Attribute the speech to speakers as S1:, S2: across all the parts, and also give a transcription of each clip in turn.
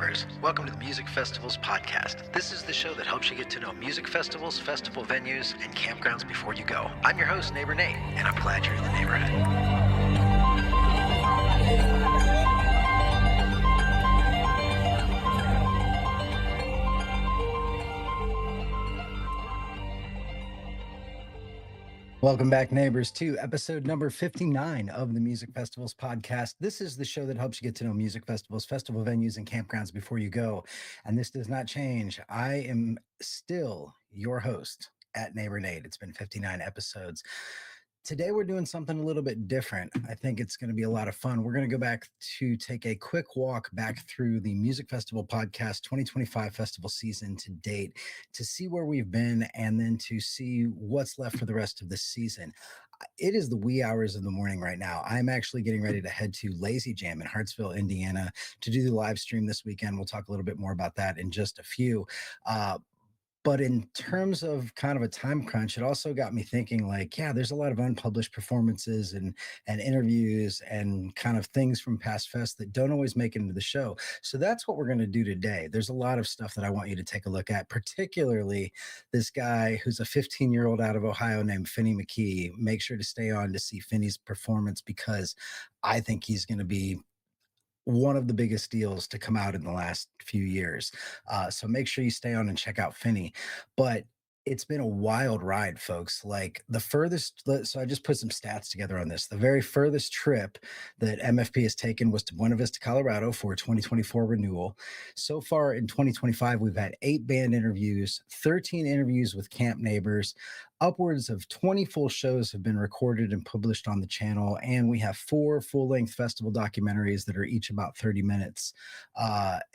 S1: neighbors. Welcome to the Music Festivals podcast. This is the show that helps you get to know music festivals, festival venues, and campgrounds before you go. I'm your host, Neighbor Nate, and I'm glad you're in the neighborhood. Welcome back, neighbors, to episode number 59 of the Music Festivals podcast. This is the show that helps you get to know music festivals, festival venues, and campgrounds before you go. And this does not change. I am still your host at Neighbor Nate. It's been 59 episodes. Today, we're doing something a little bit different. I think it's going to be a lot of fun. We're going to go back to take a quick walk back through the Music Festival podcast 2025 festival season to date to see where we've been and then to see what's left for the rest of the season. It is the wee hours of the morning right now. I'm actually getting ready to head to Lazy Jam in Hartsville, Indiana to do the live stream this weekend. We'll talk a little bit more about that in just a few. But in terms of kind of a time crunch, it also got me thinking like, yeah, there's a lot of unpublished performances and interviews and kind of things from past fests that don't always make it into the show. So that's what we're going to do today. There's a lot of stuff that I want you to take a look at, particularly this guy who's a 15-year-old out of Ohio named Phinley McKee. Make sure to stay on to see Phinley's performance because I think he's going to be one of the biggest deals to come out in the last few years. So make sure you stay on and check out Phinley. But it's been a wild ride, folks. Like the furthest, so I just put some stats together on this. The very furthest trip that MFP has taken was to Buena Vista, Colorado for 2024 renewal. So far in 2025, we've had 8 band interviews, 13 interviews with camp neighbors. Upwards of 20 full shows have been recorded and published on the channel, and we have 4 full-length festival documentaries that are each about 30 minutes.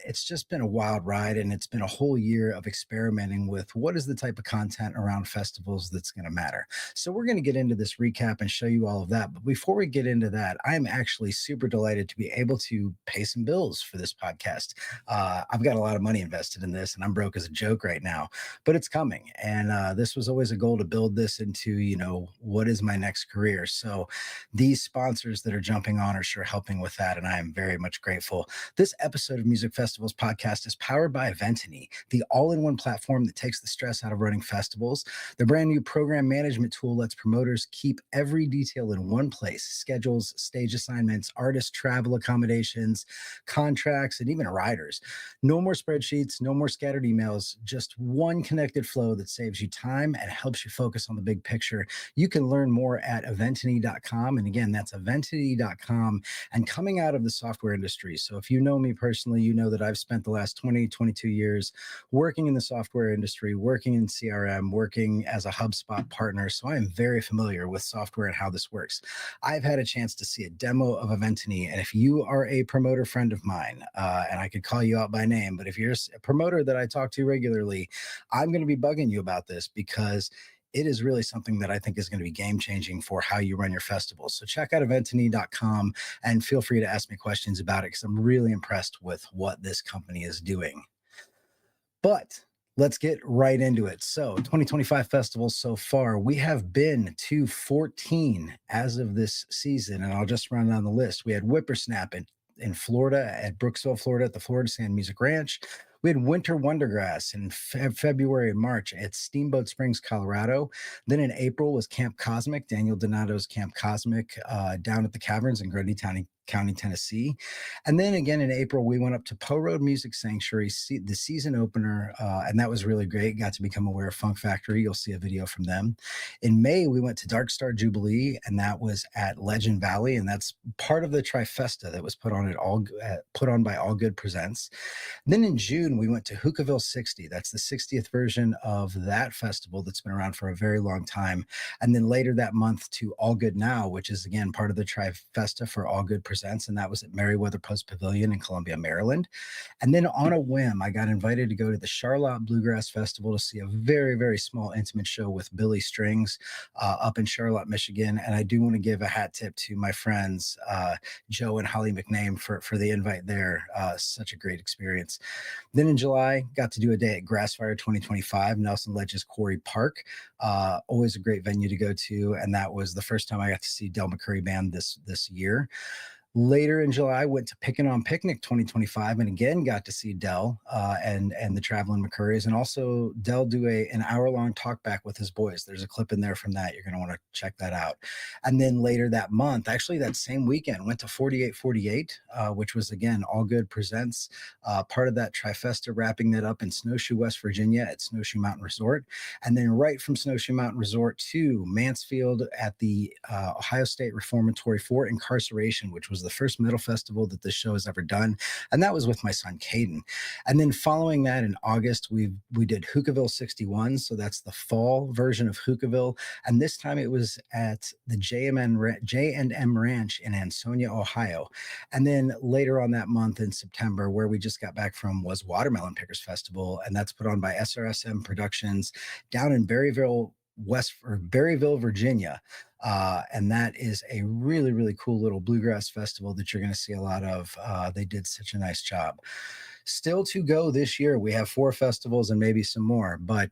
S1: It's just been a wild ride, and it's been a whole year of experimenting with what is the type of content around festivals that's going to matter. So we're going to get into this recap and show you all of that. But before we get into that, I'm actually super delighted to be able to pay some bills for this podcast. I've got a lot of money invested in this, and I'm broke as a joke right now, but it's coming. And this was always a goal to build this into, what is my next career? So these sponsors that are jumping on are sure helping with that, and I am very much grateful. This episode of Music Festivals podcast is powered by Eventeny, the all-in-one platform that takes the stress out of running festivals. The brand new program management tool lets promoters keep every detail in one place: schedules, stage assignments, artist travel accommodations, contracts, and even riders. No more spreadsheets, no more scattered emails, just one connected flow that saves you time and helps you focus on the big picture. You can learn more at eventeny.com. And again, that's eventeny.com. And coming out of the software industry. So if you know me personally, you know that I've spent the last 22 years working in the software industry, working in CRM, working as a HubSpot partner. So I am very familiar with software and how this works. I've had a chance to see a demo of Eventeny. And if you are a promoter friend of mine, and I could call you out by name, but if you're a promoter that I talk to regularly, I'm going to be bugging you about this because it is really something that I think is going to be game-changing for how you run your festivals. So check out eventeny.com and feel free to ask me questions about it because I'm really impressed with what this company is doing. But let's get right into it. So 2025 festivals so far, we have been to 14 as of this season, and I'll just run down the list. We had Whippersnap in Florida at Brooksville, Florida at the Florida Sand Music Ranch. We had Winter Wondergrass in February and March at Steamboat Springs, Colorado. Then in April was Camp Cosmic, Daniel Donato's Camp Cosmic down at the Caverns in Grundy County, Tennessee. And then again in April, we went up to Poe Road Music Sanctuary, the season opener, and that was really great. Got to become aware of Funk Factory. You'll see a video from them. In May, we went to Dark Star Jubilee, and that was at Legend Valley, and that's part of the trifesta that was put on by All Good Presents. Then in June, we went to Hookahville 60. That's the 60th version of that festival that's been around for a very long time. And then later that month to All Good Now, which is again part of the trifesta for All Good Presents, and that was at Meriwether Post Pavilion in Columbia, Maryland. And then on a whim, I got invited to go to the Charlotte Bluegrass Festival to see a very, very small intimate show with Billy Strings up in Charlotte, Michigan. And I do want to give a hat tip to my friends, Joe and Holly McName for the invite there. Such a great experience. Then in July, got to do a day at Grassfire 2025, Nelson Ledges Quarry Park. Always a great venue to go to. And that was the first time I got to see Del McCurry Band this year. Later in July, went to Pickin' on Picnic 2025, and again got to see Dell and the Traveling McCurries, and also Dell do an hour long talk back with his boys. There's a clip in there from that. You're going to want to check that out. And then later that month, actually that same weekend, went to 4848, which was again All Good Presents, part of that trifesta, wrapping that up in Snowshoe, West Virginia at Snowshoe Mountain Resort, and then right from Snowshoe Mountain Resort to Mansfield at the Ohio State Reformatory for Incarceration, which was the first metal festival that this show has ever done. And that was with my son, Caden. And then following that in August, we did Hookahville 61. So that's the fall version of Hookahville. And this time it was at the J&M Ranch in Ansonia, Ohio. And then later on that month in September, where we just got back from, was Watermelon Pickers Festival. And that's put on by SRSM Productions down in Berryville, Virginia. And that is a really, really cool little bluegrass festival that you're going to see a lot of. They did such a nice job. Still to go this year, we have 4 festivals and maybe some more, but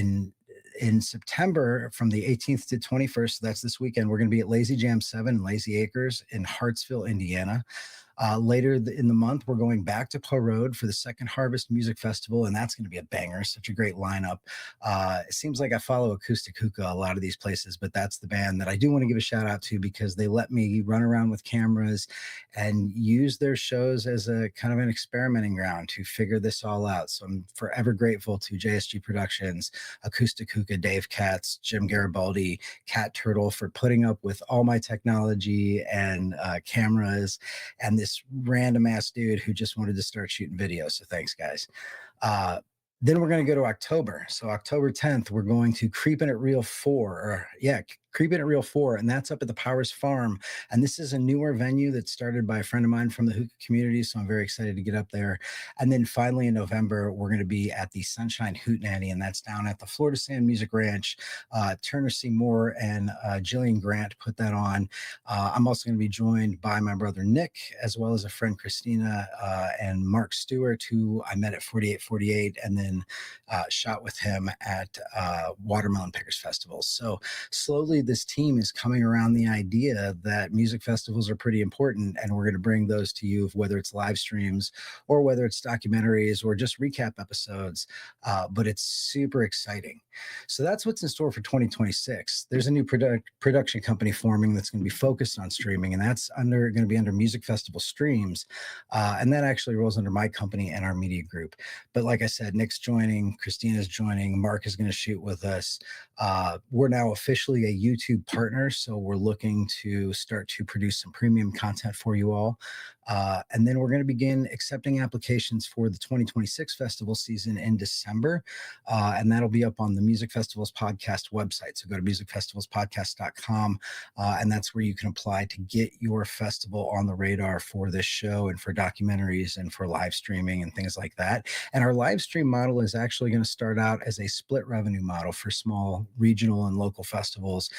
S1: in September from the 18th to 21st, so that's this weekend, we're going to be at Lazy Jam 7 in Lazy Acres in Hartsville, Indiana. Later in the month, we're going back to Poe Road for the Second Harvest Music Festival, and that's going to be a banger. Such a great lineup. It seems like I follow Acoustic Hookah a lot of these places, but that's the band that I do want to give a shout out to because they let me run around with cameras and use their shows as a kind of an experimenting ground to figure this all out. So I'm forever grateful to JSG Productions, Acoustic Hookah, Dave Katz, Jim Garibaldi, Cat Turtle for putting up with all my technology and cameras, and this random ass dude who just wanted to start shooting videos. So thanks, guys. Then we're going to go to October. So October 10th, we're going to Creepin' at Reel 4, Creepin' at Reel 4, and that's up at the Powers Farm. And this is a newer venue that's started by a friend of mine from the hookah community, so I'm very excited to get up there. And then finally in November, we're going to be at the Sunshine Hootenanny, and that's down at the Florida Sand Music Ranch. Turner C. Moore and Jillian Grant put that on. I'm also going to be joined by my brother Nick, as well as a friend Christina and Mark Stewart, who I met at 4848 and then shot with him at Watermelon Pickers Festival. So slowly this team is coming around the idea that music festivals are pretty important, and we're going to bring those to you, whether it's live streams or whether it's documentaries or just recap episodes. But it's super exciting. So that's what's in store for 2026. There's a new production company forming that's going to be focused on streaming, and that's going to be under Music Festival Streams. And that actually rolls under my company and our media group. But like I said, Nick's joining, Christina's joining, Mark is going to shoot with us. We're now officially a YouTube partner, so we're looking to start to produce some premium content for you all. And then we're going to begin accepting applications for the 2026 festival season in December. And that'll be up on the Music Festivals Podcast website. So go to musicfestivalspodcast.com, and that's where you can apply to get your festival on the radar for this show and for documentaries and for live streaming and things like that. And our live stream model is actually going to start out as a split revenue model for small regional and local festivals.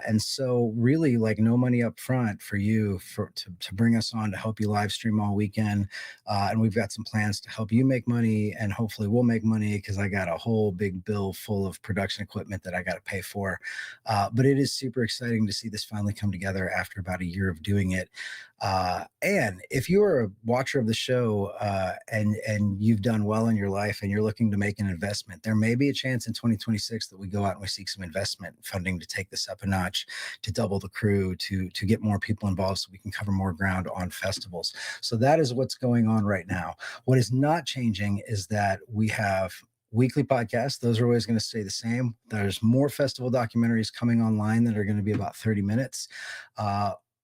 S1: And so really like no money up front for you to bring us on to help you live stream all weekend. And we've got some plans to help you make money, and hopefully we'll make money because I got a whole big bill full of production equipment that I got to pay for. But it is super exciting to see this finally come together after about a year of doing it. And if you are a watcher of the show and you've done well in your life and you're looking to make an investment, there may be a chance in 2026 that we go out and we seek some investment funding to take this up a notch, to double the crew, to get more people involved so we can cover more ground on festivals. So that is what's going on right now. What is not changing is that we have weekly podcasts. Those are always going to stay the same. There's more festival documentaries coming online that are going to be about 30 minutes.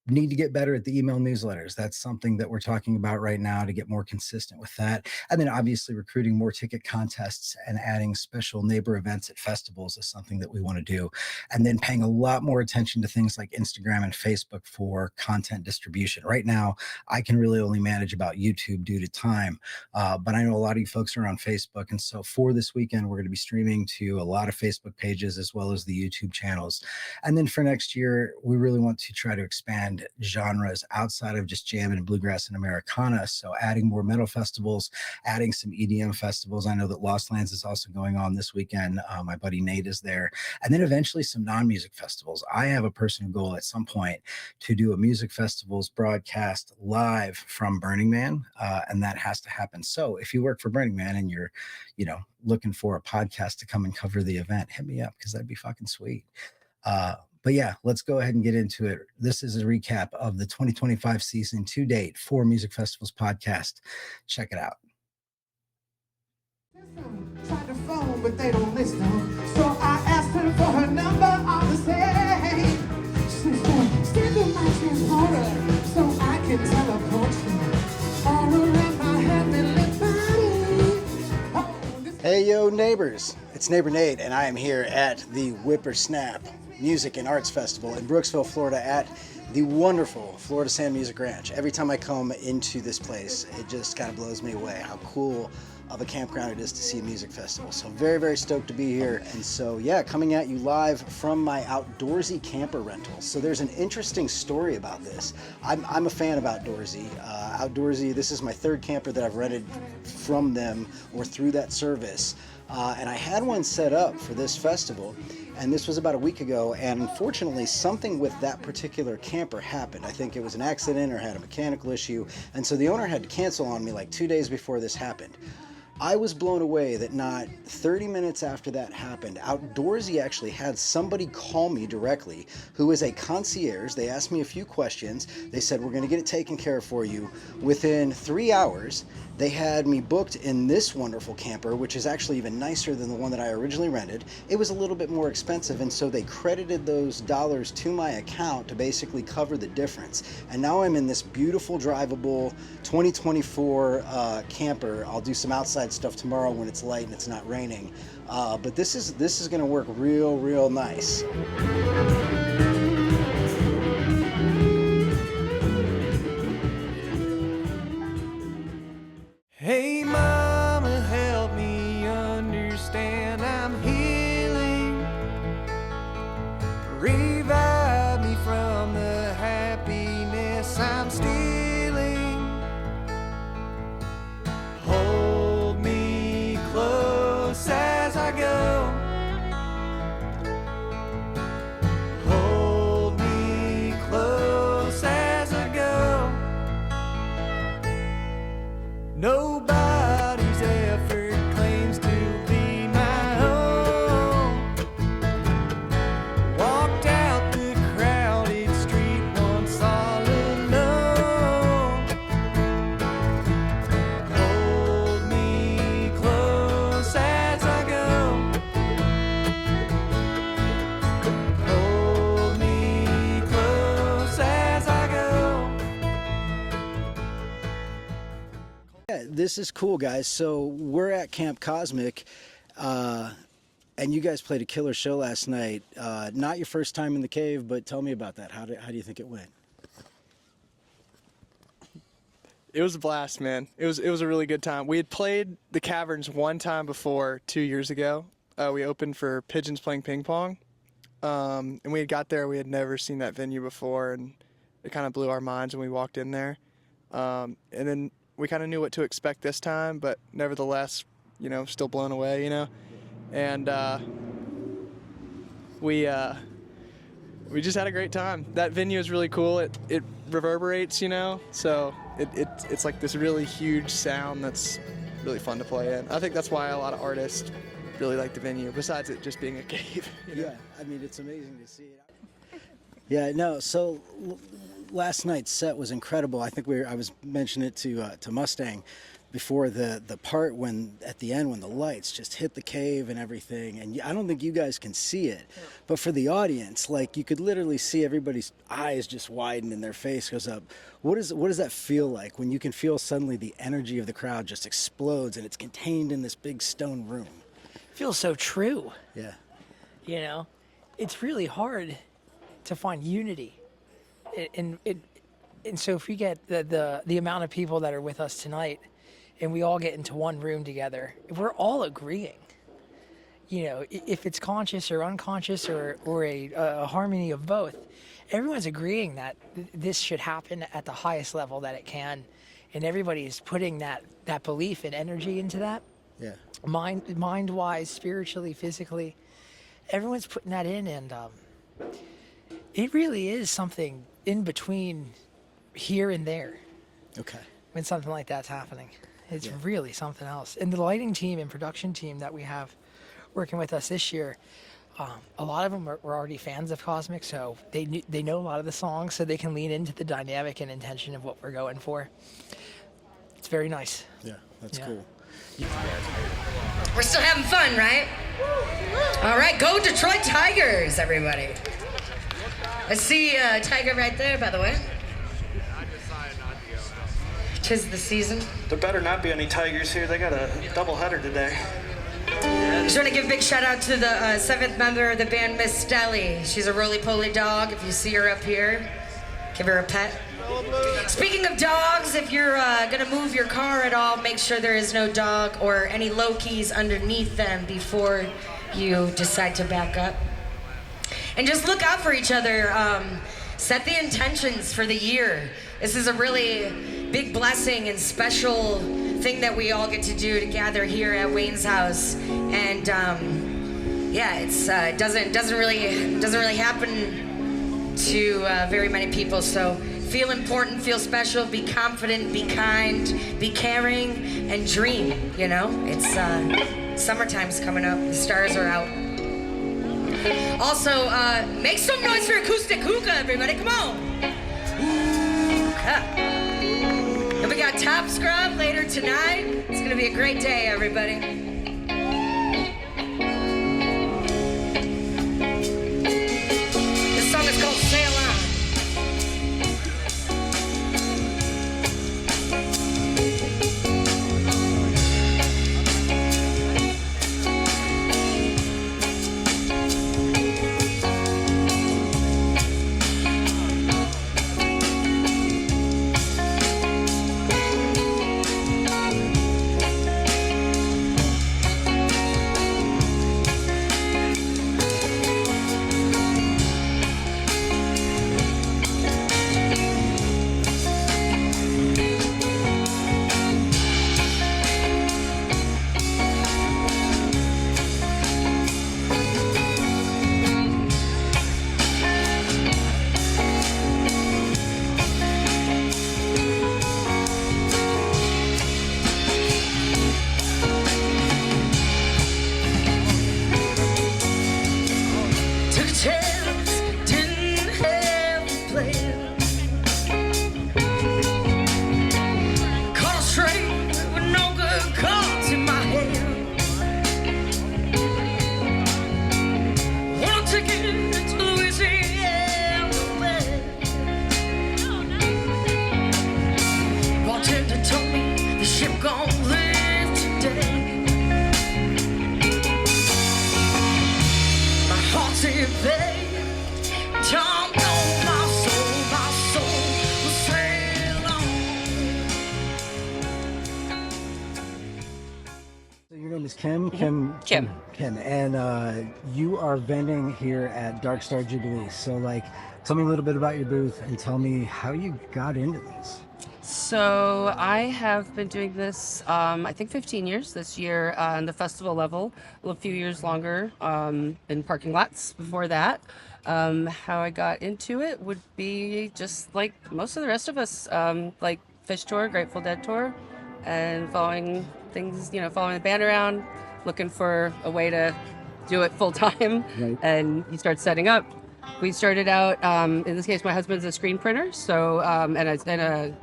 S1: Need to get better at the email newsletters. That's something that we're talking about right now to get more consistent with that. And then obviously recruiting more ticket contests and adding special neighbor events at festivals is something that we want to do. And then paying a lot more attention to things like Instagram and Facebook for content distribution. Right now, I can really only manage about YouTube due to time. But I know a lot of you folks are on Facebook. And so for this weekend, we're going to be streaming to a lot of Facebook pages as well as the YouTube channels. And then for next year, we really want to try to expand find genres outside of just jamming and bluegrass and Americana. So adding more metal festivals, adding some EDM festivals. I know that Lost Lands is also going on this weekend. My buddy Nate is there. And then eventually some non-music festivals. I have a personal goal at some point to do a music festivals broadcast live from Burning Man, and that has to happen. So if you work for Burning Man and you're, looking for a podcast to come and cover the event, hit me up because that'd be fucking sweet. But yeah, let's go ahead and get into it. This is a recap of the 2025 season to date for Music Festivals podcast. Check it out.
S2: Tried to phone, but they don't listen. So I asked her for her number on the stage. She said, "Stand on my transporter so I can teleport you all around my heavenly body."
S1: Hey, yo, neighbors. It's Neighbor Nate, and I am here at the Whippersnap Music and Arts Festival in Brooksville, Florida, at the wonderful Florida Sand Music Ranch. Every time I come into this place, it just kind of blows me away how cool of a campground it is to see a music festival. So very, very stoked to be here. And so, yeah, coming at you live from my Outdoorsy camper rental. So there's an interesting story about this. I'm a fan of Outdoorsy. Outdoorsy, this is my third camper that I've rented from them or through that service. And I had one set up for this festival, and this was about a week ago, and unfortunately something with that particular camper happened. I think it was an accident or had a mechanical issue, and so the owner had to cancel on me like 2 days before this happened. I was blown away that not 30 minutes after that happened, Outdoorsy actually had somebody call me directly who is a concierge. They asked me a few questions. They said, "We're going to get it taken care of for you." Within 3 hours, they had me booked in this wonderful camper, which is actually even nicer than the one that I originally rented. It was a little bit more expensive, and so they credited those dollars to my account to basically cover the difference. And now I'm in this beautiful, drivable 2024 camper. I'll do some outside stuff tomorrow when it's light and it's not raining. But this is going to work real nice.
S2: Hey mama, help me understand I'm healing. Revive me from the happiness I'm stealing. Hold me close as I go. Hold me close as I go. Nobody's effort claims to be my own. Walked out the crowded street once all alone. Hold me close as I go. Hold me close as I go.
S1: Yeah, this is cool, guys. So we're at Camp Cosmic, and you guys played a killer show last night. Not your first time in the cave, but tell me about that. How do you think it went?
S3: It was a blast, man. It was a really good time. We had played the Caverns one time before 2 years ago. We opened for Pigeons Playing Ping Pong, and we had got there. We had never seen that venue before, and it kind of blew our minds when we walked in there. And then we kind of knew what to expect this time, but nevertheless, still blown away, And we just had a great time. That venue is really cool. It reverberates, so it's like this really huge sound that's really fun to play in. I think that's why a lot of artists really like the venue, besides it just being a cave.
S1: Yeah, I mean, it's amazing to see it. Yeah, no, so last night's set was incredible. I think I was mentioning it to Mustang before the part when at the end when the lights just hit the cave and everything, and I don't think you guys can see it, but for the audience, like, you could literally see everybody's eyes just widen and their face goes up. What does that feel like when you can feel suddenly the energy of the crowd just explodes and it's contained in this big stone room?
S4: Feels so true.
S1: Yeah.
S4: It's really hard to find unity, and so if we get the amount of people that are with us tonight, and we all get into one room together, if we're all agreeing, you know, if it's conscious or unconscious or a harmony of both, everyone's agreeing that this should happen at the highest level that it can, and everybody's putting that belief and energy into that.
S1: Yeah.
S4: Mind-wise, spiritually, physically, everyone's putting that in, and it really is something in between here and there.
S1: Okay.
S4: When something like that's happening, it's really something else. And the lighting team and production team that we have working with us this year, a lot of them were already fans of Cosmic, so they know a lot of the songs, so they can lean into the dynamic and intention of what we're going for. It's very nice.
S1: Yeah, that's cool.
S5: We're still having fun, right? All right, go Detroit Tigers, everybody. I see a tiger right there, by the way. 'Tis the season.
S6: There better not be any tigers here. They got a doubleheader today.
S5: Just want to give a big shout out to the 7th member of the band, Miss Stelly. She's a roly-poly dog. If you see her up here, give her a pet. Speaking of dogs, if you're gonna move your car at all, make sure there is no dog or any low keys underneath them before you decide to back up. And just look out for each other. Set the intentions for the year. This is a really big blessing and special thing that we all get to do to gather here at Wayne's house. And yeah, it's doesn't really happen to very many people. So feel important, feel special, be confident, be kind, be caring, and dream. You know, it's summertime's coming up. The stars are out. Also, make some noise for acoustic hookah, everybody. Come on. Hookah. And we got Top Scrub later tonight. It's gonna be a great day, everybody. This song is called Sail On.
S1: Kim, and you are vending here at Dark Star Jubilee. So, like, tell me a little bit about your booth and tell me how you got into this.
S7: So I have been doing this, I think 15 years this year on the festival level, a few years longer in parking lots before that. How I got into it would be just like most of the rest of us, like Fish Tour, Grateful Dead Tour, and following things, you know, following the band around, looking for a way to do it full time, right. And you start setting up. We started out, in this case, my husband's a screen printer, so and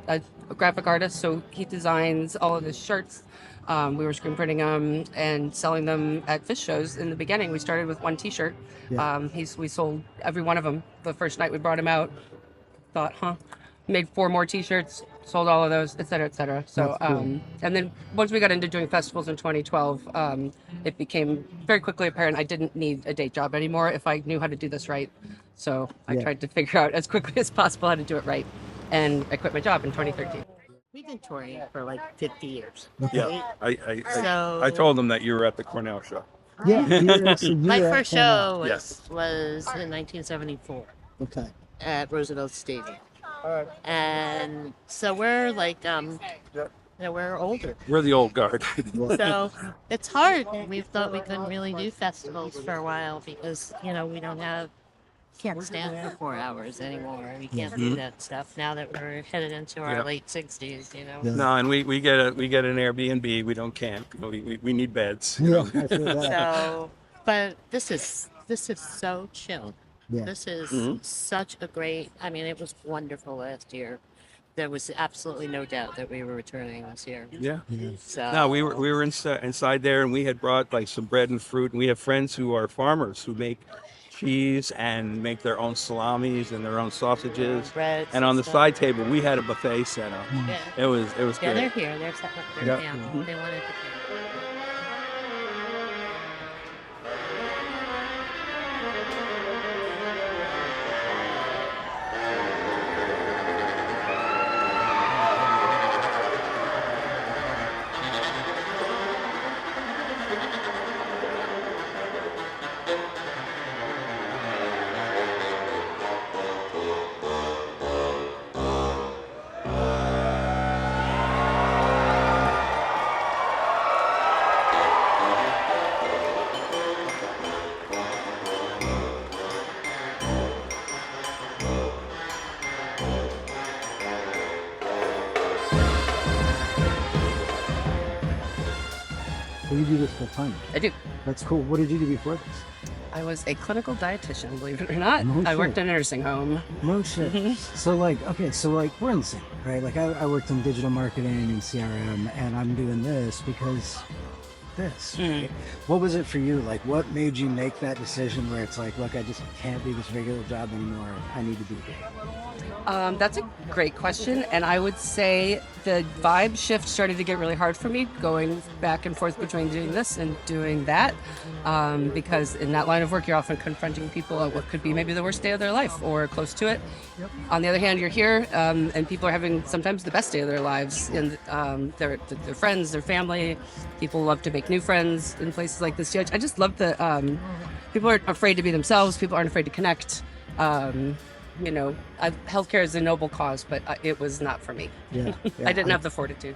S7: a graphic artist, so he designs all of his shirts. We were screen printing them and selling them at fish shows. In the beginning, we started with one T-shirt. Yeah. We sold every one of them the first night we brought him out. Thought, made 4 more T-shirts, sold all of those, et cetera. So, cool. And then once we got into doing festivals in 2012, it became very quickly apparent I didn't need a day job anymore if I knew how to do this right. So I tried to figure out as quickly as possible how to do it right, and I quit my job in 2013.
S8: We've been touring for like 50 years.
S9: Yeah, I told them that you were at the Cornell show.
S1: Yeah, so
S8: My
S1: you're at
S8: first
S1: Phinley.
S8: show
S9: Yes.
S8: was in 1974
S1: Okay.
S8: at Roosevelt Stadium. And so we're like, we're older.
S9: We're the old guard.
S8: So it's hard. We thought we couldn't really do festivals for a while because, we can't stand for 4 hours anymore. We can't do that stuff now that we're headed into our late 60s,
S9: No, and we get an Airbnb. We don't camp. We need beds.
S1: Yeah, I feel that.
S8: So, but this is so chill.
S1: Yeah.
S8: This is such a great, it was wonderful last year. There was absolutely no doubt that we were returning this year.
S9: Yeah.
S8: So
S9: No, we were inside there, and we had brought like some bread and fruit, and we have friends who are farmers who make cheese and make their own salamis and their own sausages.
S8: breads
S9: And on the
S8: stuff.
S9: side table, we had a buffet set up.
S8: Yeah.
S9: It was
S8: Yeah,
S9: great.
S8: they're here. They're setting up their
S9: Yeah.
S8: camp. They wanted to camp.
S1: So you do this full time.
S7: I do.
S1: That's cool. What did you do before this?
S7: I was a clinical dietitian, believe it or not.
S1: No
S7: I
S1: shit.
S7: worked in a nursing home.
S1: No shit. So we're in the same, right? Like I worked in digital marketing and CRM, and I'm doing this because this. Right? What was it for you? Like, what made you make that decision where it's like, look, I just can't do this regular job anymore. I need to do this.
S7: That's a great question, and I would say the vibe shift started to get really hard for me, going back and forth between doing this and doing that, because in that line of work, you're often confronting people at what could be maybe the worst day of their life or close to it. Yep. On the other hand, you're here, and people are having sometimes the best day of their lives, and their friends, their family. People love to make new friends in places like this. I just love the people aren't afraid to be themselves. People aren't afraid to connect. Healthcare is a noble cause, but it was not for me.
S1: Yeah,
S7: I didn't have the fortitude.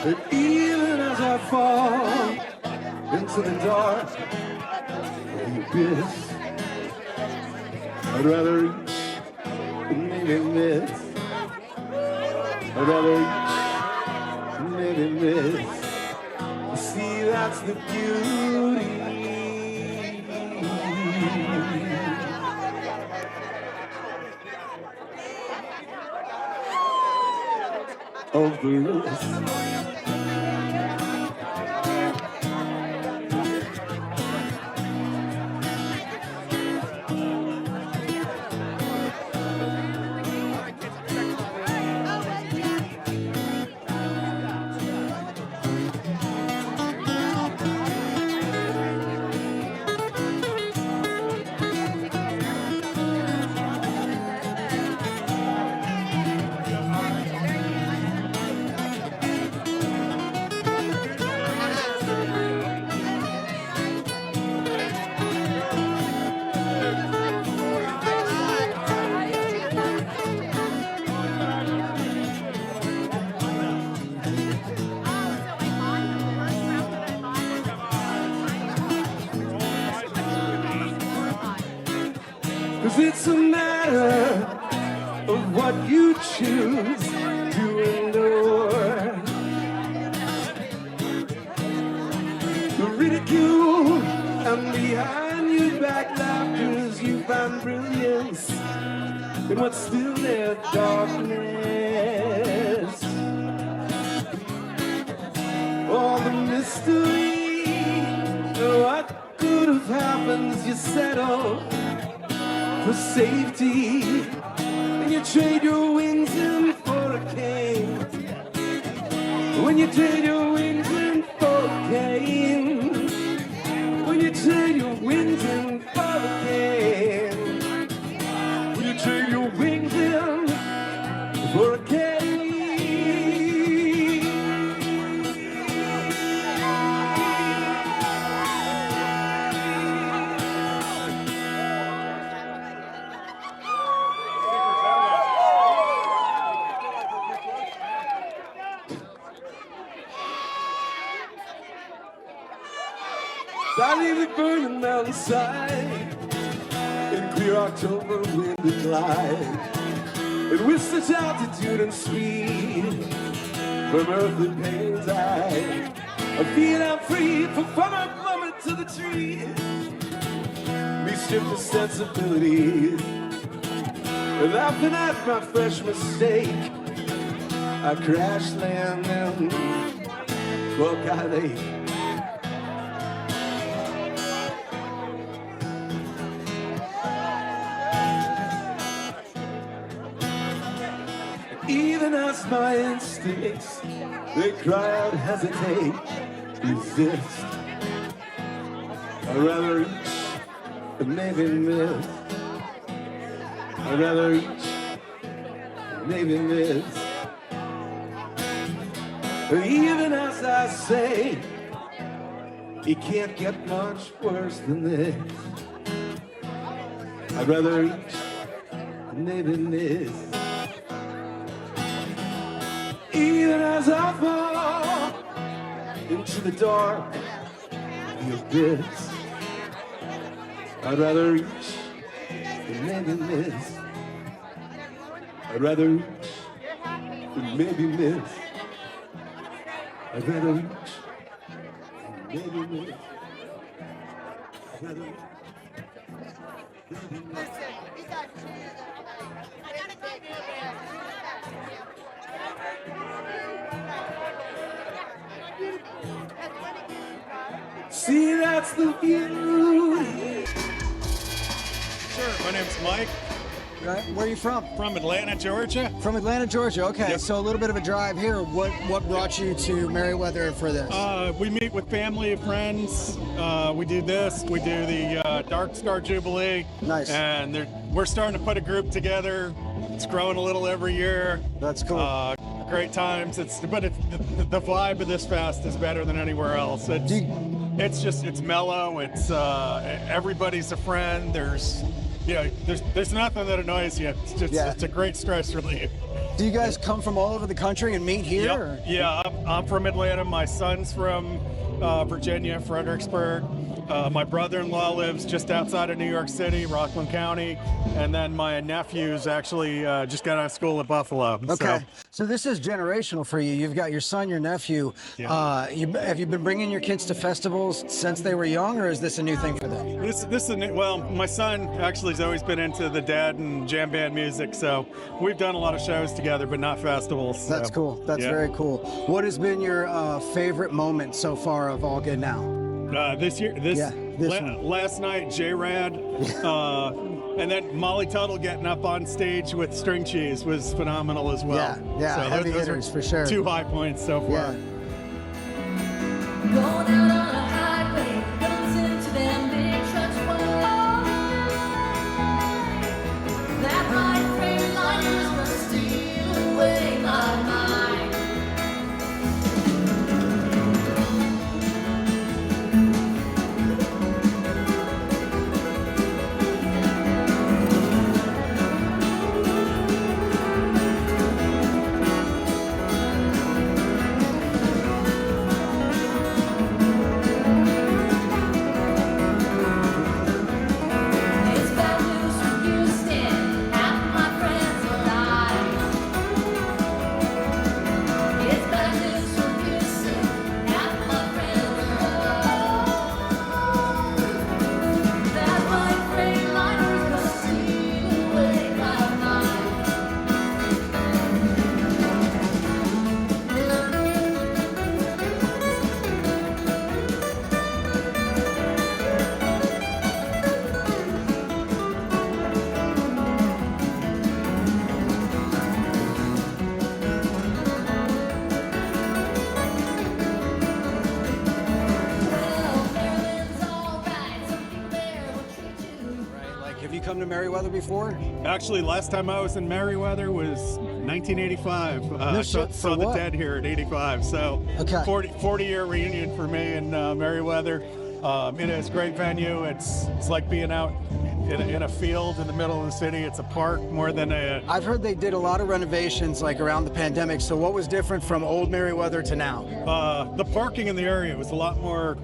S2: But even as I fall into the dark of the abyss, I'd rather reach than maybe miss. I'd rather reach than maybe miss. You see, that's the beauty of the risk. Cause it's a matter of what you choose to endure. The ridicule and behind your back laughters, you find brilliance in what's still their darkness. All the mystery of what could have happened as you settle for safety, and you trade your wings in for a king. When you trade your wings I leave the burning mountainside in clear October wind and glide. And with such altitude and speed from earthly pain's eye, I feel I'm free from my plummet to the tree. Me stripped of sensibilities, laughing at my fresh mistake. I crash land in Buckeye Lake. Even as my instincts, they cry out, hesitate, resist. I'd rather reach than maybe miss. I'd rather reach than maybe miss. But even as I say, it can't get much worse than this. I'd rather reach than maybe miss. Even as I fall into the dark, the abyss, I'd rather reach than maybe miss. I'd rather reach than maybe miss. I'd rather reach than maybe miss. I'd rather reach than maybe miss. See, that's the view.
S10: Sure, my name's Mike.
S1: Right. Where are you from?
S10: From Atlanta, Georgia.
S1: From Atlanta, Georgia. Okay,
S10: Yep.
S1: so a little bit of a drive here. What brought you to Meriwether for this?
S10: We meet with family, friends. We do this. We do the Dark Star Jubilee.
S1: Nice.
S10: And we're starting to put a group together. It's growing a little every year.
S1: That's cool.
S10: Great times. The vibe of this fest is better than anywhere else. It's mellow. It's everybody's a friend. There's nothing that annoys you. It's just it's a great stress relief.
S1: Do you guys come from all over the country and meet here?
S10: Yep.
S1: Or?
S10: Yeah, I'm from Atlanta. My son's from Virginia, Fredericksburg. My brother-in-law lives just outside of New York City, Rockland County, and then my nephew's actually just got out of school at Buffalo.
S1: Okay, so this is generational for you. You've got your son, your nephew.
S10: Yeah.
S1: Have you been bringing your kids to festivals since they were young, or is this a new thing for them?
S10: This is well, my son actually has always been into the dad and jam band music, so we've done a lot of shows together, but not festivals. So,
S1: That's cool. That's very cool. What has been your favorite moment so far of All Good Now?
S10: Last night, J-Rad, and then Molly Tuttle getting up on stage with String Cheese was phenomenal as well.
S1: Yeah,
S10: so
S1: heavy
S10: those
S1: hitters
S10: are
S1: for sure.
S10: 2 high points so far.
S1: Yeah.
S11: Going out on a highway, goes into them big trucks. That right frame liner's gonna steal away my mind.
S1: Come to Meriwether before?
S10: Actually, last time I was in Meriwether was 1985. Saw the Dead here at 85. So 40-year reunion for me in Meriwether. It is a great venue. It's like being out in a field in the middle of the city. It's a park more than a...
S1: I've heard they did a lot of renovations like around the pandemic. So what was different from old Meriwether to now?
S10: The parking in the area was a lot more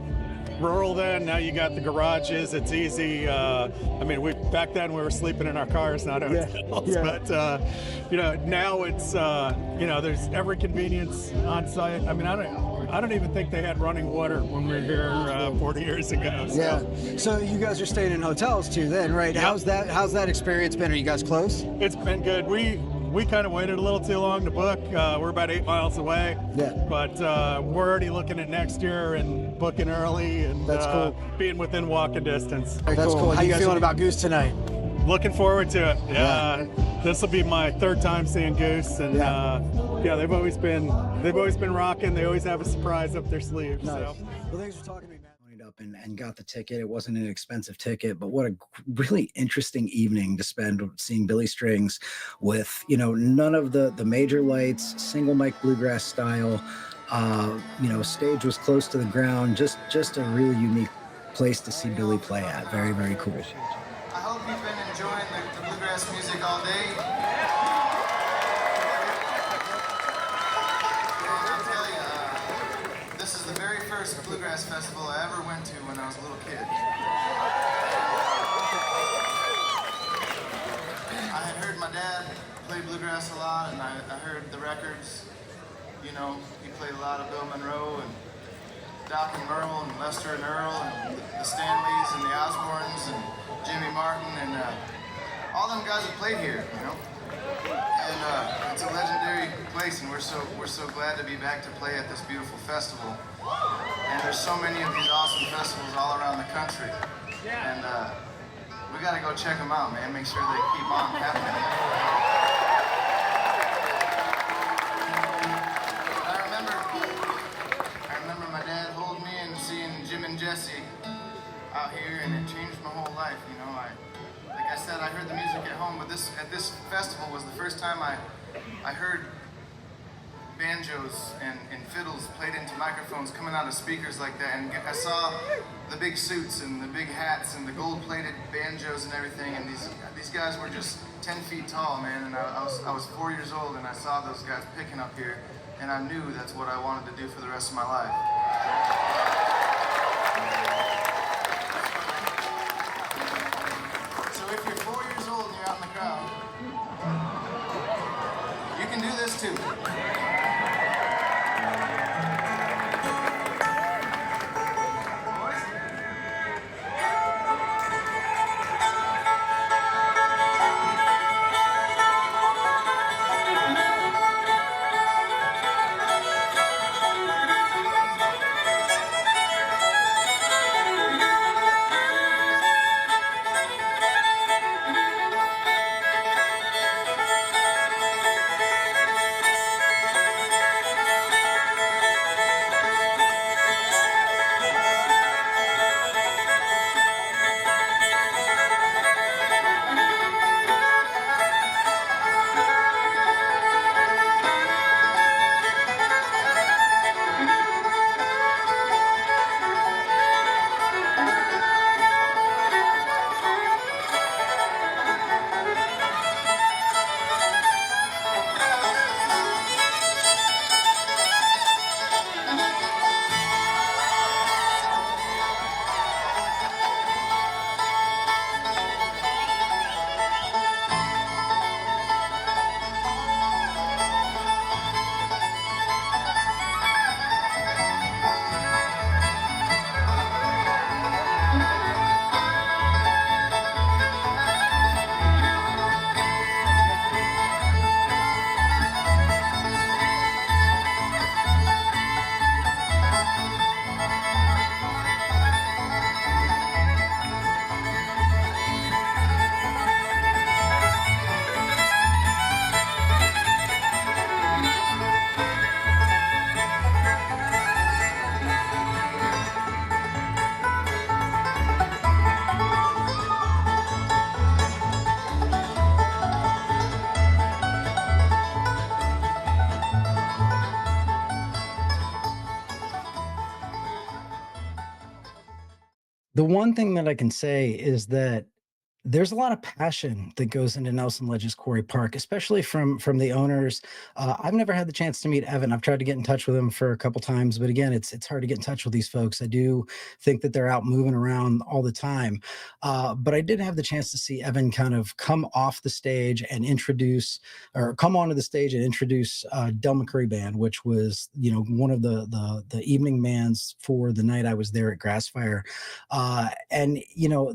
S10: rural then. Now you got the garages. It's easy. I mean, back then we were sleeping in our cars, not hotels. But now it's there's every convenience on site. I mean, I don't even think they had running water when we were here 40 years ago. So.
S1: Yeah. So you guys are staying in hotels too, then, right?
S10: Yep.
S1: How's that experience been? Are you guys close?
S10: It's been good. We kind of waited a little too long to book. We're about 8 miles away.
S1: Yeah.
S10: But we're already looking at next year and booking early and
S1: That's cool.
S10: being within walking distance.
S1: That's cool. How you feeling about Goose tonight?
S10: Looking forward to it. Yeah. This will be my 3rd time seeing Goose, and they've always been rocking. They always have a surprise up their sleeve.
S1: Nice.
S10: So.
S1: Well, thanks for talking to me, Matt. Up and got the ticket. It wasn't an expensive ticket, but what a really interesting evening to spend seeing Billy Strings with, none of the major lights, single mic bluegrass style. Stage was close to the ground. Just a really unique place to see Billy play at. Very, very cool.
S12: I hope you've been enjoying the bluegrass music all day. And I'll tell you, this is the very first bluegrass festival I ever went to when I was a little kid. I had heard my dad play bluegrass a lot, and I heard the records. He played a lot of Bill Monroe and Doc and Merle and Lester and Earl and the Stanleys and the Osbornes and Jimmy Martin and all them guys that played here, And it's a legendary place, and we're so glad to be back to play at this beautiful festival. And there's so many of these awesome festivals all around the country, and we got to go check them out, man. Make sure they keep on happening. I remember my dad holding me and seeing Jim and Jesse out here, and it changed my whole life. Like I said, I heard the music at home, but at this festival was the first time I heard banjos and fiddles played into microphones coming out of speakers like that, and I saw the big suits and the big hats and the gold-plated banjos and everything, and these guys were just 10 feet tall, man, and I was 4 years old, and I saw those guys picking up here, and I knew that's what I wanted to do for the rest of my life. So if you're 4 years old and you're out in the crowd, you can do this too.
S1: The one thing that I can say is that there's a lot of passion that goes into Nelson Ledges Quarry Park, especially from the owners. I've never had the chance to meet Evan. I've tried to get in touch with him for a couple times, but again, it's hard to get in touch with these folks. I do think that they're out moving around all the time, but I did have the chance to see Evan kind of come off the stage and introduce, or come onto the stage and introduce Del McCurry Band, which was one of the evening bands for the night I was there at Grassfire. And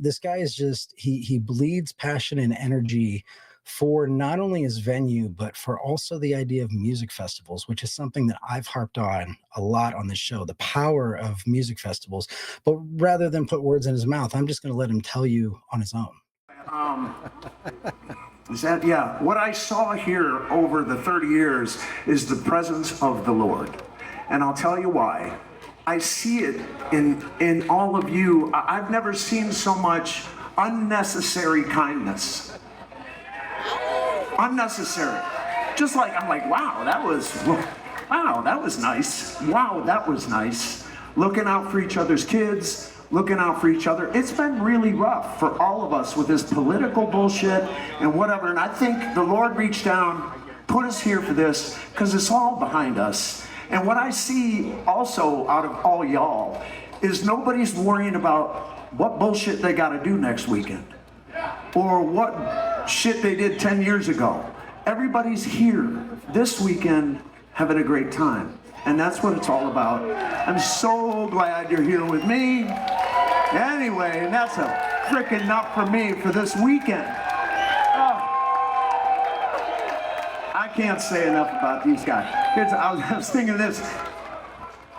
S1: this guy is just he bleeds passion and energy for not only his venue, but for also the idea of music festivals, which is something that I've harped on a lot on this show, the power of music festivals. But rather than put words in his mouth, I'm just going to let him tell you on his own.
S13: What I saw here over the 30 years is the presence of the Lord. And I'll tell you why. I see it in all of you. I've never seen so much unnecessary kindness. Unnecessary. Just like, I'm like, wow, that was nice. Wow, that was nice. Looking out for each other's kids, looking out for each other. It's been really rough for all of us with this political bullshit and whatever. And I think the Lord reached down, put us here for this, because it's all behind us. And what I see also out of all y'all is nobody's worrying about what bullshit they got to do next weekend or what shit they did 10 years ago. Everybody's here this weekend having a great time. And that's what it's all about. I'm so glad you're here with me. Anyway, and that's a frickin' enough for me for this weekend. I can't say enough about these guys. I was thinking of this.